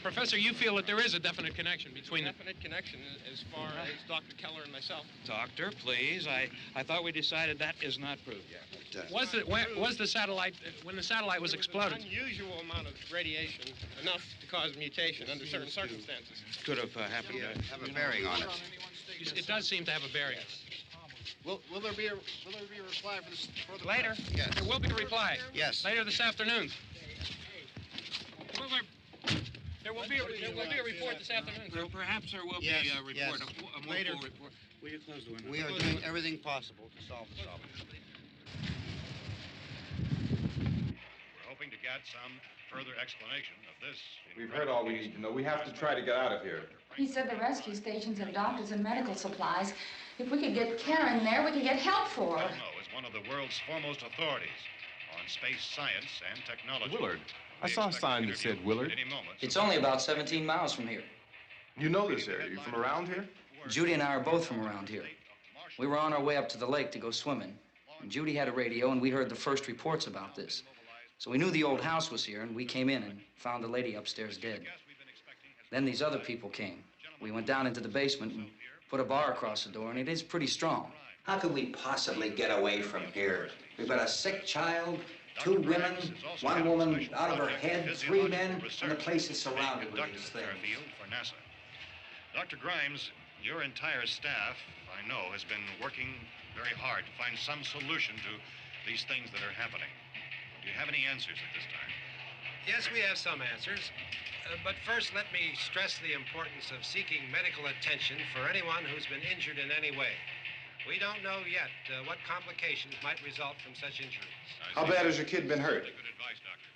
Professor, you feel that there is a definite connection between the... Definite connection as far as Dr. Keller and myself. Doctor, please. I thought we decided that is not proved yet. Was the satellite, when the satellite was exploded? An unusual amount of radiation, enough to cause mutation under certain circumstances. Could have happened. Have a bearing on it. It does seem to have a bearing. Will there be a reply for the Later? Yes. There will be a reply. Yes. Later this afternoon. There will be a report this afternoon. Perhaps there will Yes, be a report, yes. a more Later. full report. Will you close the window? We are doing everything possible to solve the problem. We're hoping to get some further explanation of this. We've heard all we need to know. We have to try to get out of here. He said the rescue stations have doctors and medical supplies. If we could get care in there, we could get help for her. Romero is one of the world's foremost authorities on space science and technology. Willard. I saw a sign that said Willard. It's only about 17 miles from here. You know this area. You from around here? Judy and I are both from around here. We were on our way up to the lake to go swimming. And Judy had a radio, and we heard the first reports about this. So we knew the old house was here, and we came in and found the lady upstairs dead. Then these other people came. We went down into the basement and put a bar across the door, and it is pretty strong. How could we possibly get away from here? We've got a sick child, 2 women, 1 woman out of her head, 3 men, and the place is surrounded with these things. For NASA. Dr. Grimes, your entire staff, I know, has been working very hard to find some solution to these things that are happening. Do you have any answers at this time? Yes, we have some answers. But first, let me stress the importance of seeking medical attention for anyone who's been injured in any way. We don't know yet what complications might result from such injuries. How bad has your kid been hurt? Good advice, Doctor.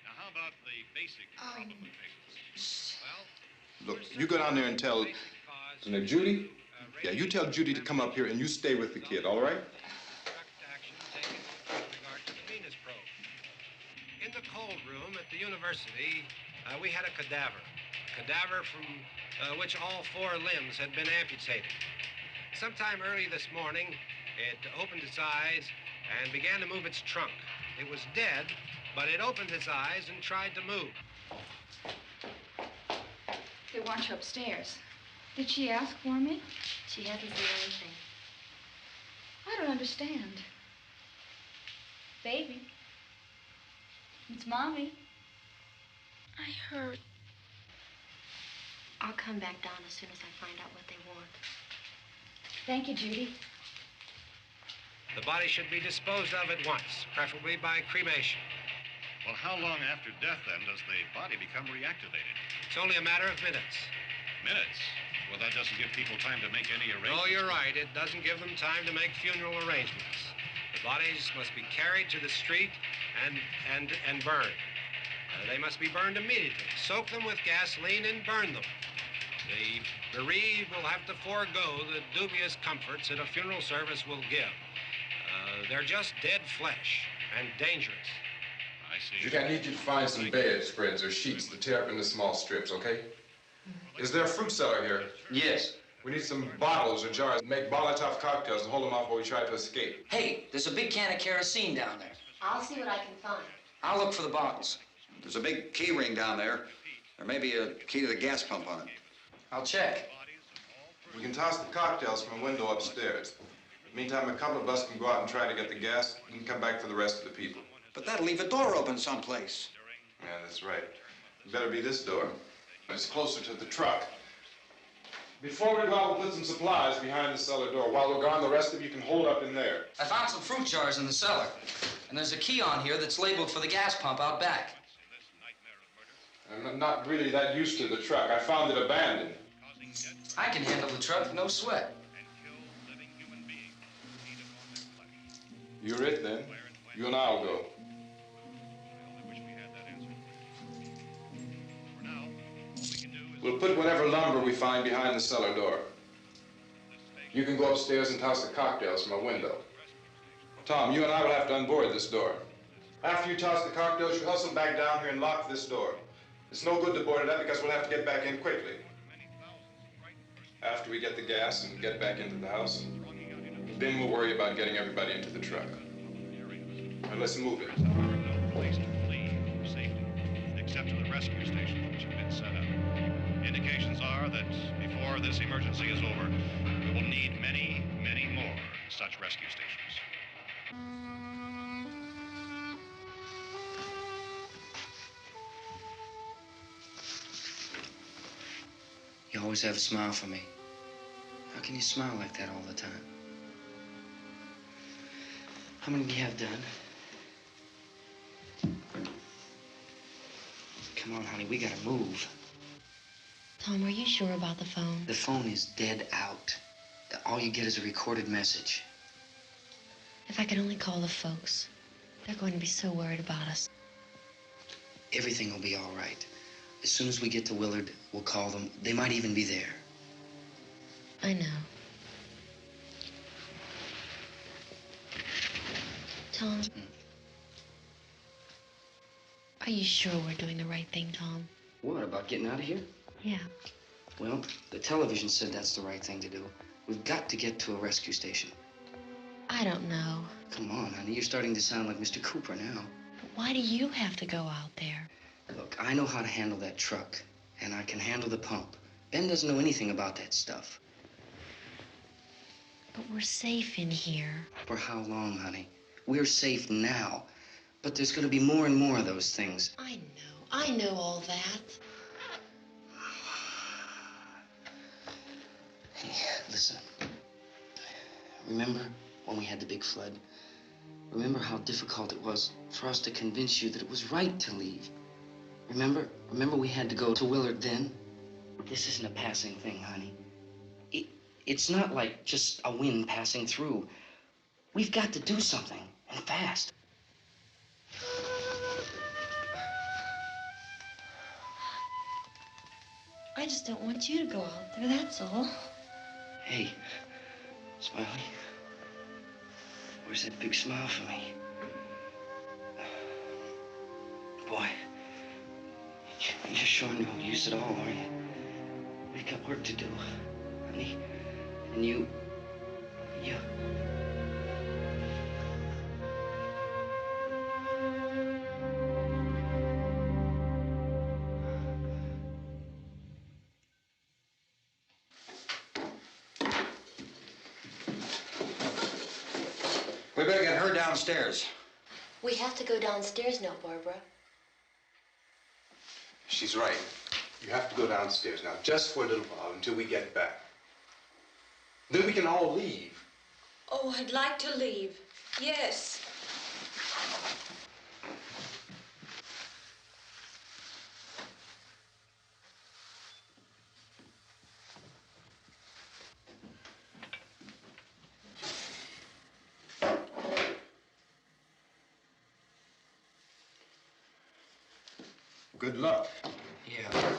Now, how about the basic problem of patients? Look, you go down there and tell... Now, Judy? Yeah, you tell Judy to come up here and you stay with the kid, all right? In the cold room at the university, we had a cadaver from which all 4 limbs had been amputated. Sometime early this morning, it opened its eyes and began to move its trunk. It was dead, but it opened its eyes and tried to move. They want you upstairs. Did she ask for me? She hasn't said anything. I don't understand. Baby. It's Mommy. I heard. I'll come back down as soon as I find out what they want. Thank you, Judy. The body should be disposed of at once, preferably by cremation. Well, how long after death, then, does the body become reactivated? It's only a matter of minutes. Minutes? Well, that doesn't give people time to make any arrangements. Oh, you're right. It doesn't give them time to make funeral arrangements. The bodies must be carried to the street and burned. They must be burned immediately. Soak them with gasoline and burn them. The bereaved will have to forego the dubious comforts that a funeral service will give. They're just dead flesh and dangerous. I see. Judy, I need you to find some bedspreads or sheets to tear up into small strips, okay? Is there a fruit cellar here? Yes. We need some bottles or jars to make Molotov cocktails and hold them off while we try to escape. Hey, there's a big can of kerosene down there. I'll see what I can find. I'll look for the bottles. There's a big key ring down there. There may be a key to the gas pump on it. I'll check. We can toss the cocktails from a window upstairs. Meantime, a couple of us can go out and try to get the gas and come back for the rest of the people. But that'll leave a door open someplace. Yeah, that's right. It better be this door. It's closer to the truck. Before we go out, we'll put some supplies behind the cellar door. While we're gone, the rest of you can hold up in there. I found some fruit jars in the cellar. And there's a key on here that's labeled for the gas pump out back. I'm not really that used to the truck. I found it abandoned. I can handle the truck, no sweat. You're it, then. You and I'll go. We'll put whatever lumber we find behind the cellar door. You can go upstairs and toss the cocktails from a window. Tom, you and I will have to unboard this door. After you toss the cocktails, you hustle back down here and lock this door. It's no good to board it up because we'll have to get back in quickly. After we get the gas and get back into the house, then we'll worry about getting everybody into the truck. Now let's move it. Place to flee for safety, except get to the rescue stations which have been set up. Indications are that before this emergency is over, we will need many, many more such rescue stations. You always have a smile for me. How can you smile like that all the time? How many do you have done? Come on, honey, we gotta move. Tom, are you sure about the phone? The phone is dead out. All you get is a recorded message. If I could only call the folks. They're going to be so worried about us. Everything will be all right. As soon as we get to Willard, we'll call them. They might even be there. I know. Tom, are you sure we're doing the right thing, Tom? What, about getting out of here? Yeah. Well, the television said that's the right thing to do. We've got to get to a rescue station. I don't know. Come on, honey, you're starting to sound like Mr. Cooper now. But why do you have to go out there? Look, I know how to handle that truck, and I can handle the pump. Ben doesn't know anything about that stuff. But we're safe in here. For how long, honey? We're safe now. But there's going to be more and more of those things. I know all that. Hey, listen. Remember when we had the big flood? Remember how difficult it was for us to convince you that it was right to leave? Remember we had to go to Willard then? This isn't a passing thing, honey. It's not like just a wind passing through. We've got to do something, and fast. I just don't want you to go out there, that's all. Hey, Smiley, where's that big smile for me? Boy, you're showing no use at all, aren't you? We've got work to do, honey. And you... We better get her downstairs. We have to go downstairs now, Barbara. She's right. You have to go downstairs now, just for a little while, until we get back. Then we can all leave. Oh, I'd like to leave. Yes. Good luck. Yeah.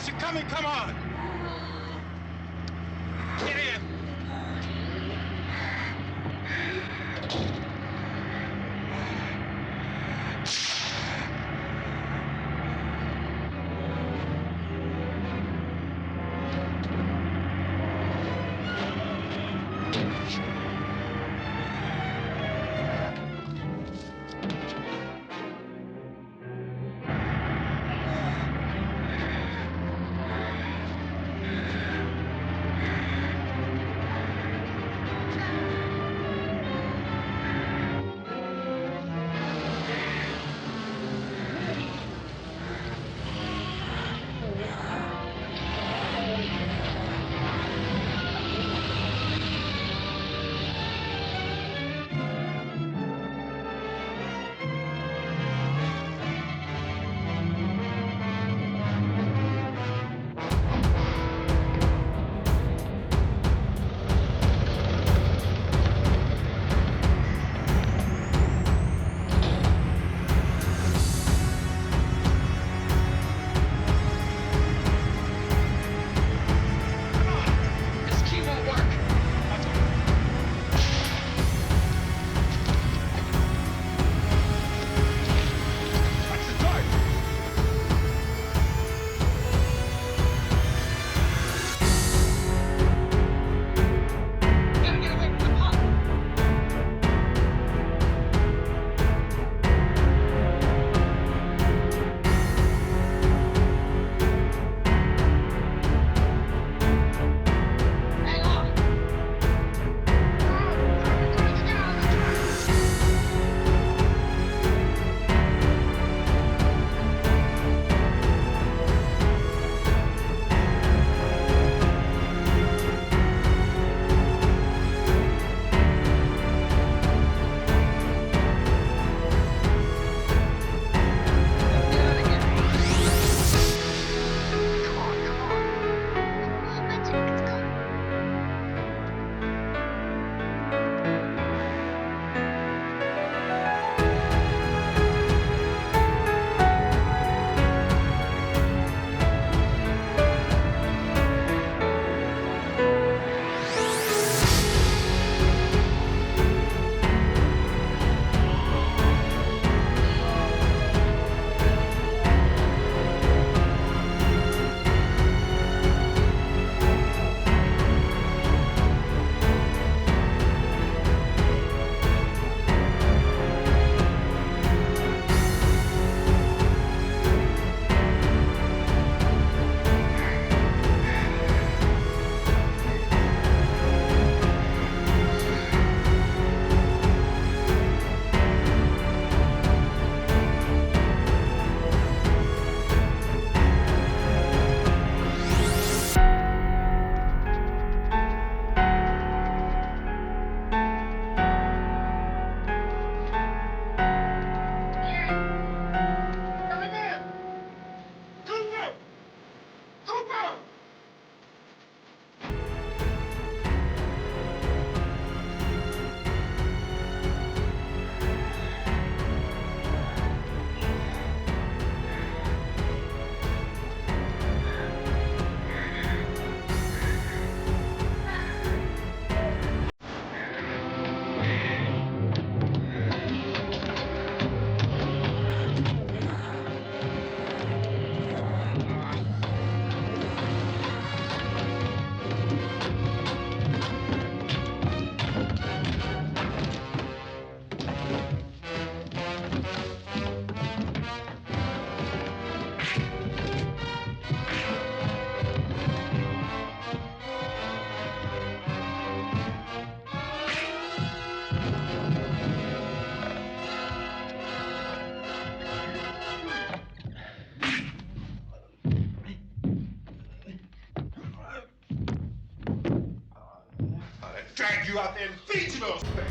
guys are coming, come on! Get in! Drag you out there and feed you those things.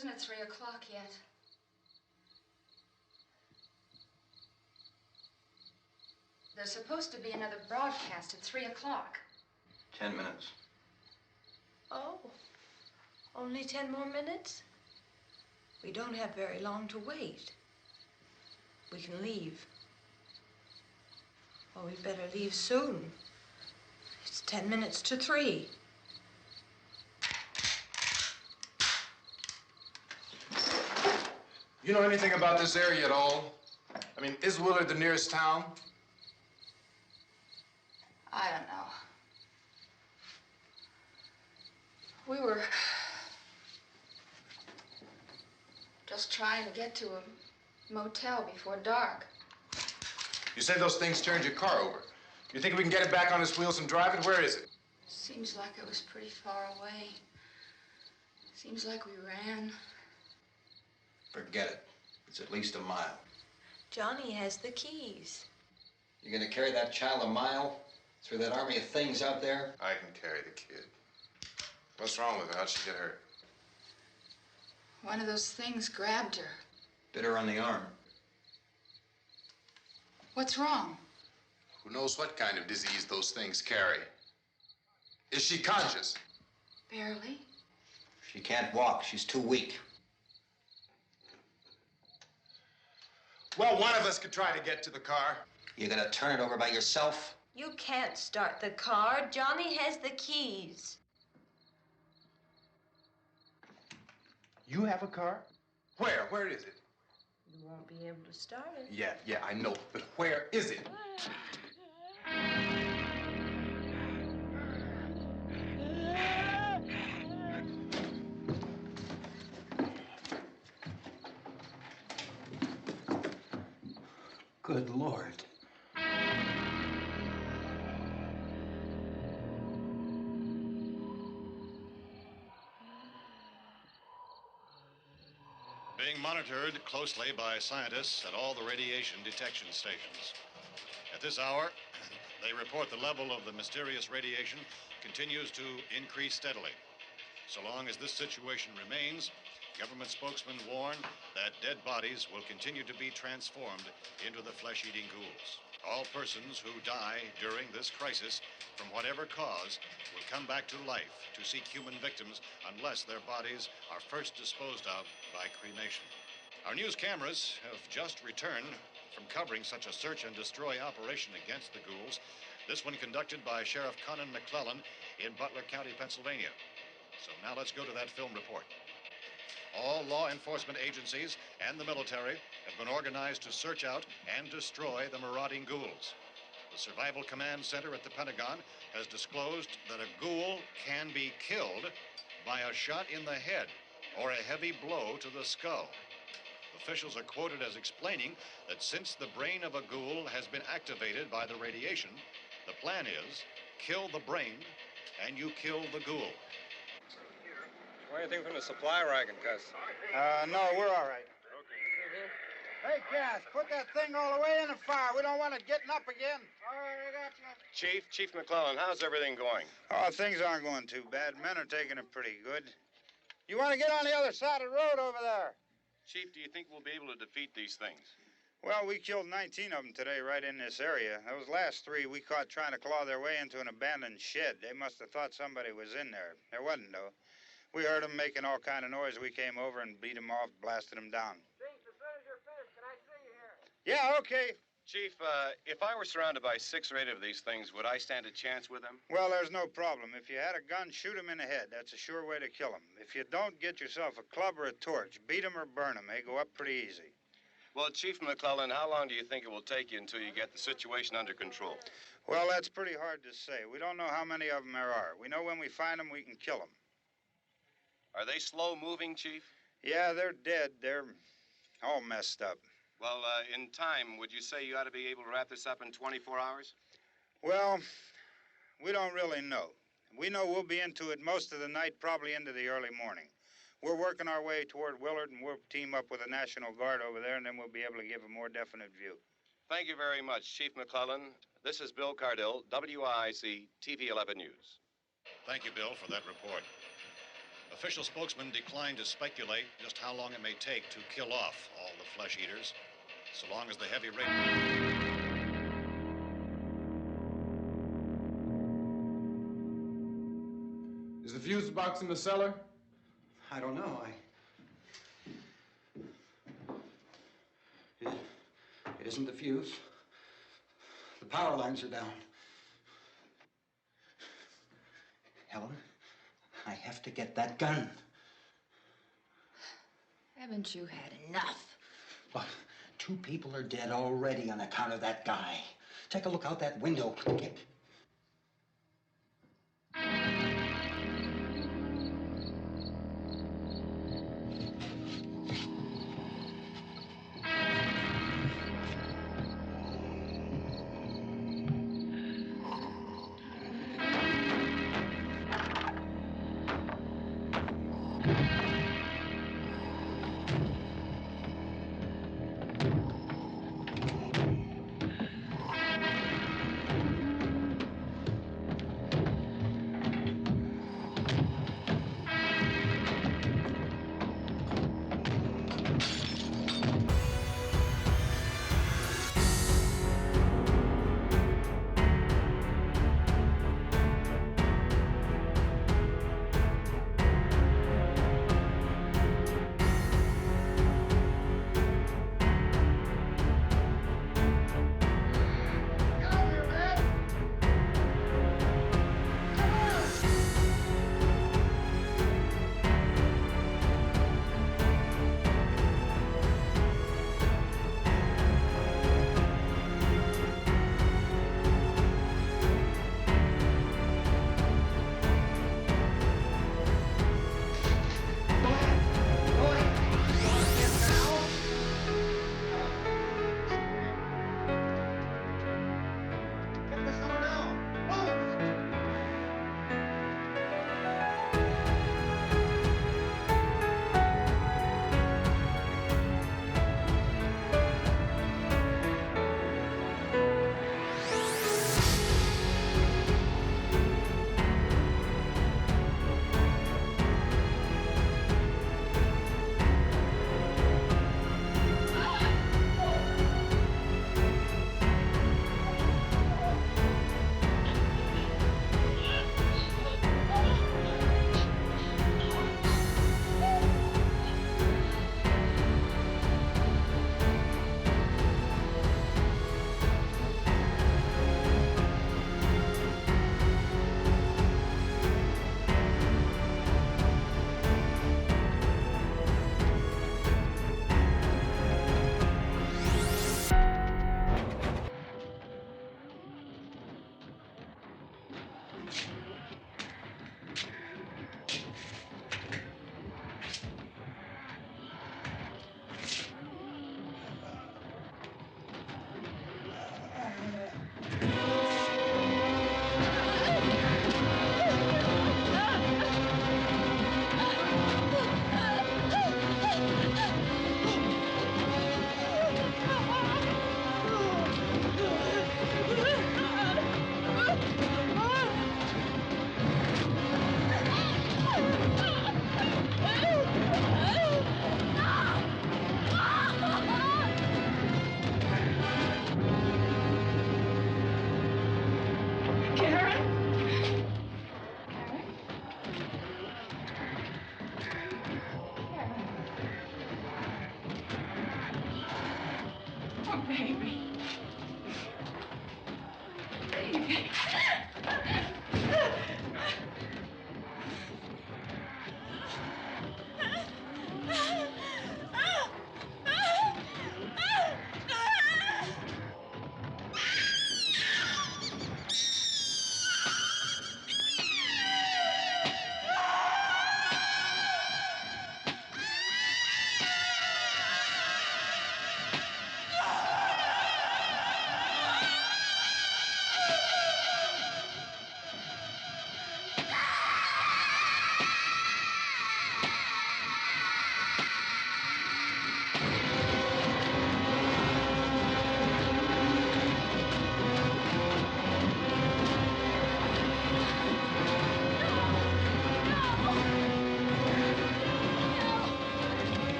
Isn't it 3 o'clock yet? There's supposed to be another broadcast at 3 o'clock. 10 minutes. Oh, only 10 more minutes? We don't have very long to wait. We can leave. Oh, we better leave soon. It's 10 minutes to 3. You know anything about this area at all? I mean, is Willard the nearest town? I don't know. We were just trying to get to a motel before dark. You say those things turned your car over. You think we can get it back on its wheels and drive it? Where is it? Seems like it was pretty far away. Seems like we ran. Forget it. It's at least a mile. Johnny has the keys. You gonna carry that child a mile through that army of things out there? I can carry the kid. What's wrong with her? How'd she get hurt? One of those things grabbed her. Bit her on the arm. What's wrong? Who knows what kind of disease those things carry? Is she conscious? Barely. She can't walk. She's too weak. Well, one of us could try to get to the car. You gonna turn it over by yourself? You can't start the car. Johnny has the keys. You have a car? Where? Where is it? You won't be able to start it. Yeah, I know. But where is it? Good Lord. Being monitored closely by scientists at all the radiation detection stations. At this hour, they report the level of the mysterious radiation continues to increase steadily. So long as this situation remains, government spokesmen warn that dead bodies will continue to be transformed into the flesh-eating ghouls. All persons who die during this crisis, from whatever cause, will come back to life to seek human victims unless their bodies are first disposed of by cremation. Our news cameras have just returned from covering such a search and destroy operation against the ghouls, this one conducted by Sheriff Conan McClellan in Butler County, Pennsylvania. So now let's go to that film report. All law enforcement agencies and the military have been organized to search out and destroy the marauding ghouls. The Survival Command Center at the Pentagon has disclosed that a ghoul can be killed by a shot in the head or a heavy blow to the skull. Officials are quoted as explaining that since the brain of a ghoul has been activated by the radiation, the plan is kill the brain and you kill the ghoul. Anything from the supply wagon, Gus? No, we're all right. Hey, Cass, put that thing all the way in the fire. We don't want it getting up again. All right, I got you. Chief McClellan, how's everything going? Oh, things aren't going too bad. Men are taking it pretty good. You want to get on the other side of the road over there? Chief, do you think we'll be able to defeat these things? Well, we killed 19 of them today right in this area. Those last 3 we caught trying to claw their way into an abandoned shed. They must have thought somebody was in there. There wasn't, though. We heard them making all kind of noise. We came over and beat them off, blasted them down. Chief, as soon as you're finished, can I see you here? Yeah, okay. Chief, if I were surrounded by 6 or 8 of these things, would I stand a chance with them? Well, there's no problem. If you had a gun, shoot them in the head. That's a sure way to kill them. If you don't, get yourself a club or a torch. Beat them or burn them. They go up pretty easy. Well, Chief McClellan, how long do you think it will take you until you get the situation under control? Well, that's pretty hard to say. We don't know how many of them there are. We know when we find them, we can kill them. Are they slow-moving, Chief? Yeah, they're dead. They're all messed up. Well, in time, would you say you ought to be able to wrap this up in 24 hours? Well, we don't really know. We know we'll be into it most of the night, probably into the early morning. We're working our way toward Willard, and we'll team up with the National Guard over there, and then we'll be able to give a more definite view. Thank you very much, Chief McClellan. This is Bill Cardill, WIC TV 11 News. Thank you, Bill, for that report. Official spokesman declined to speculate just how long it may take to kill off all the flesh eaters, so long as the heavy rain... Is the fuse box in the cellar? I don't know. It isn't the fuse. The power lines are down. Helen, I have to get that gun. Haven't you had enough? Look, 2 people are dead already on account of that guy. Take a look out that window.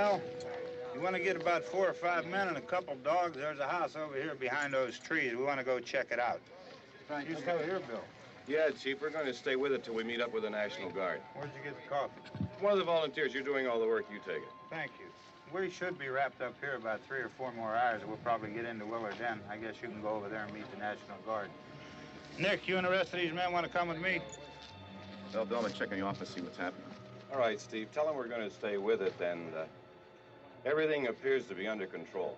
Well, you want to get about 4 or 5 men and a couple dogs, there's a house over here behind those trees. We want to go check it out. You still here, Bill? Yeah, Chief, we're going to stay with it till we meet up with the National Guard. Where'd you get the coffee? One of the volunteers. You're doing all the work. You take it. Thank you. We should be wrapped up here about 3 or 4 more hours. We'll probably get into Willard then. I guess you can go over there and meet the National Guard. Nick, you and the rest of these men want to come with me? Well, Bill, I'm checking the office, see what's happening. All right, Steve. Tell them we're going to stay with it, and everything appears to be under control.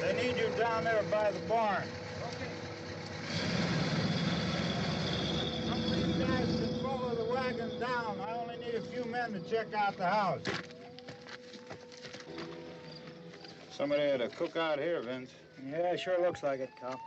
They need you down there by the barn. Some of these guys can follow the wagon down. I only need a few men to check out the house. Somebody had a cook out here, Vince. Yeah, it sure looks like it, Carl.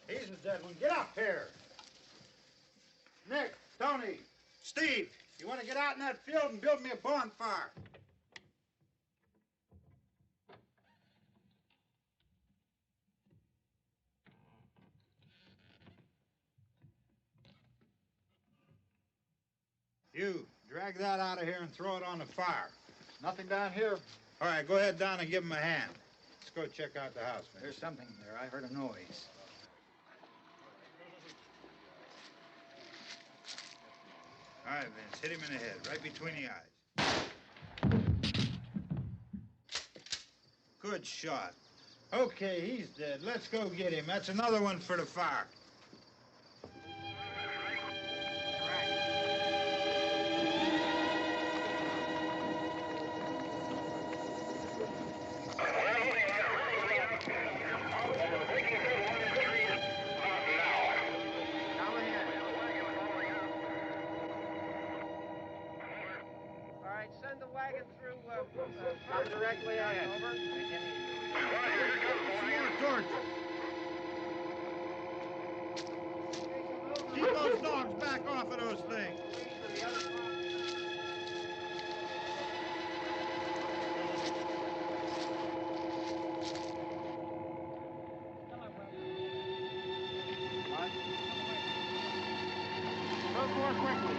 He's the dead one. Get up here. Nick, Tony, Steve, you want to get out in that field and build me a bonfire? You, drag that out of here and throw it on the fire. Nothing down here. All right, go ahead down and give him a hand. Let's go check out the house, man. There's something there. I heard a noise. All right, Vince, hit him in the head, right between the eyes. Good shot. Okay, he's dead. Let's go get him. That's another one for the fire. Send the wagon through directly on over. More torches. Keep those dogs back off of those things. Move more quickly.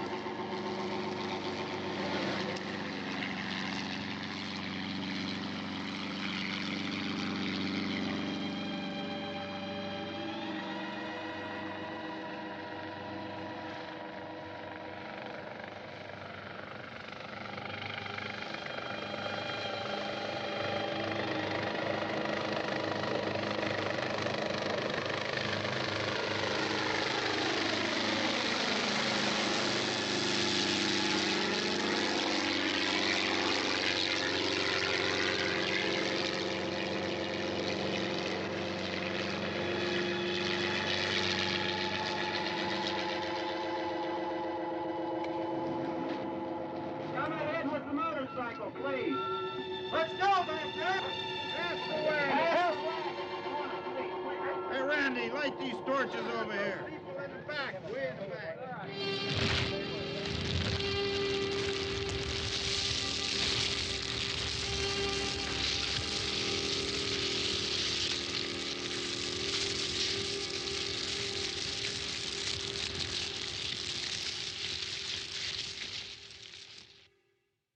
Please. Let's go back there. That's the way. Hey, Randy, light these torches over here.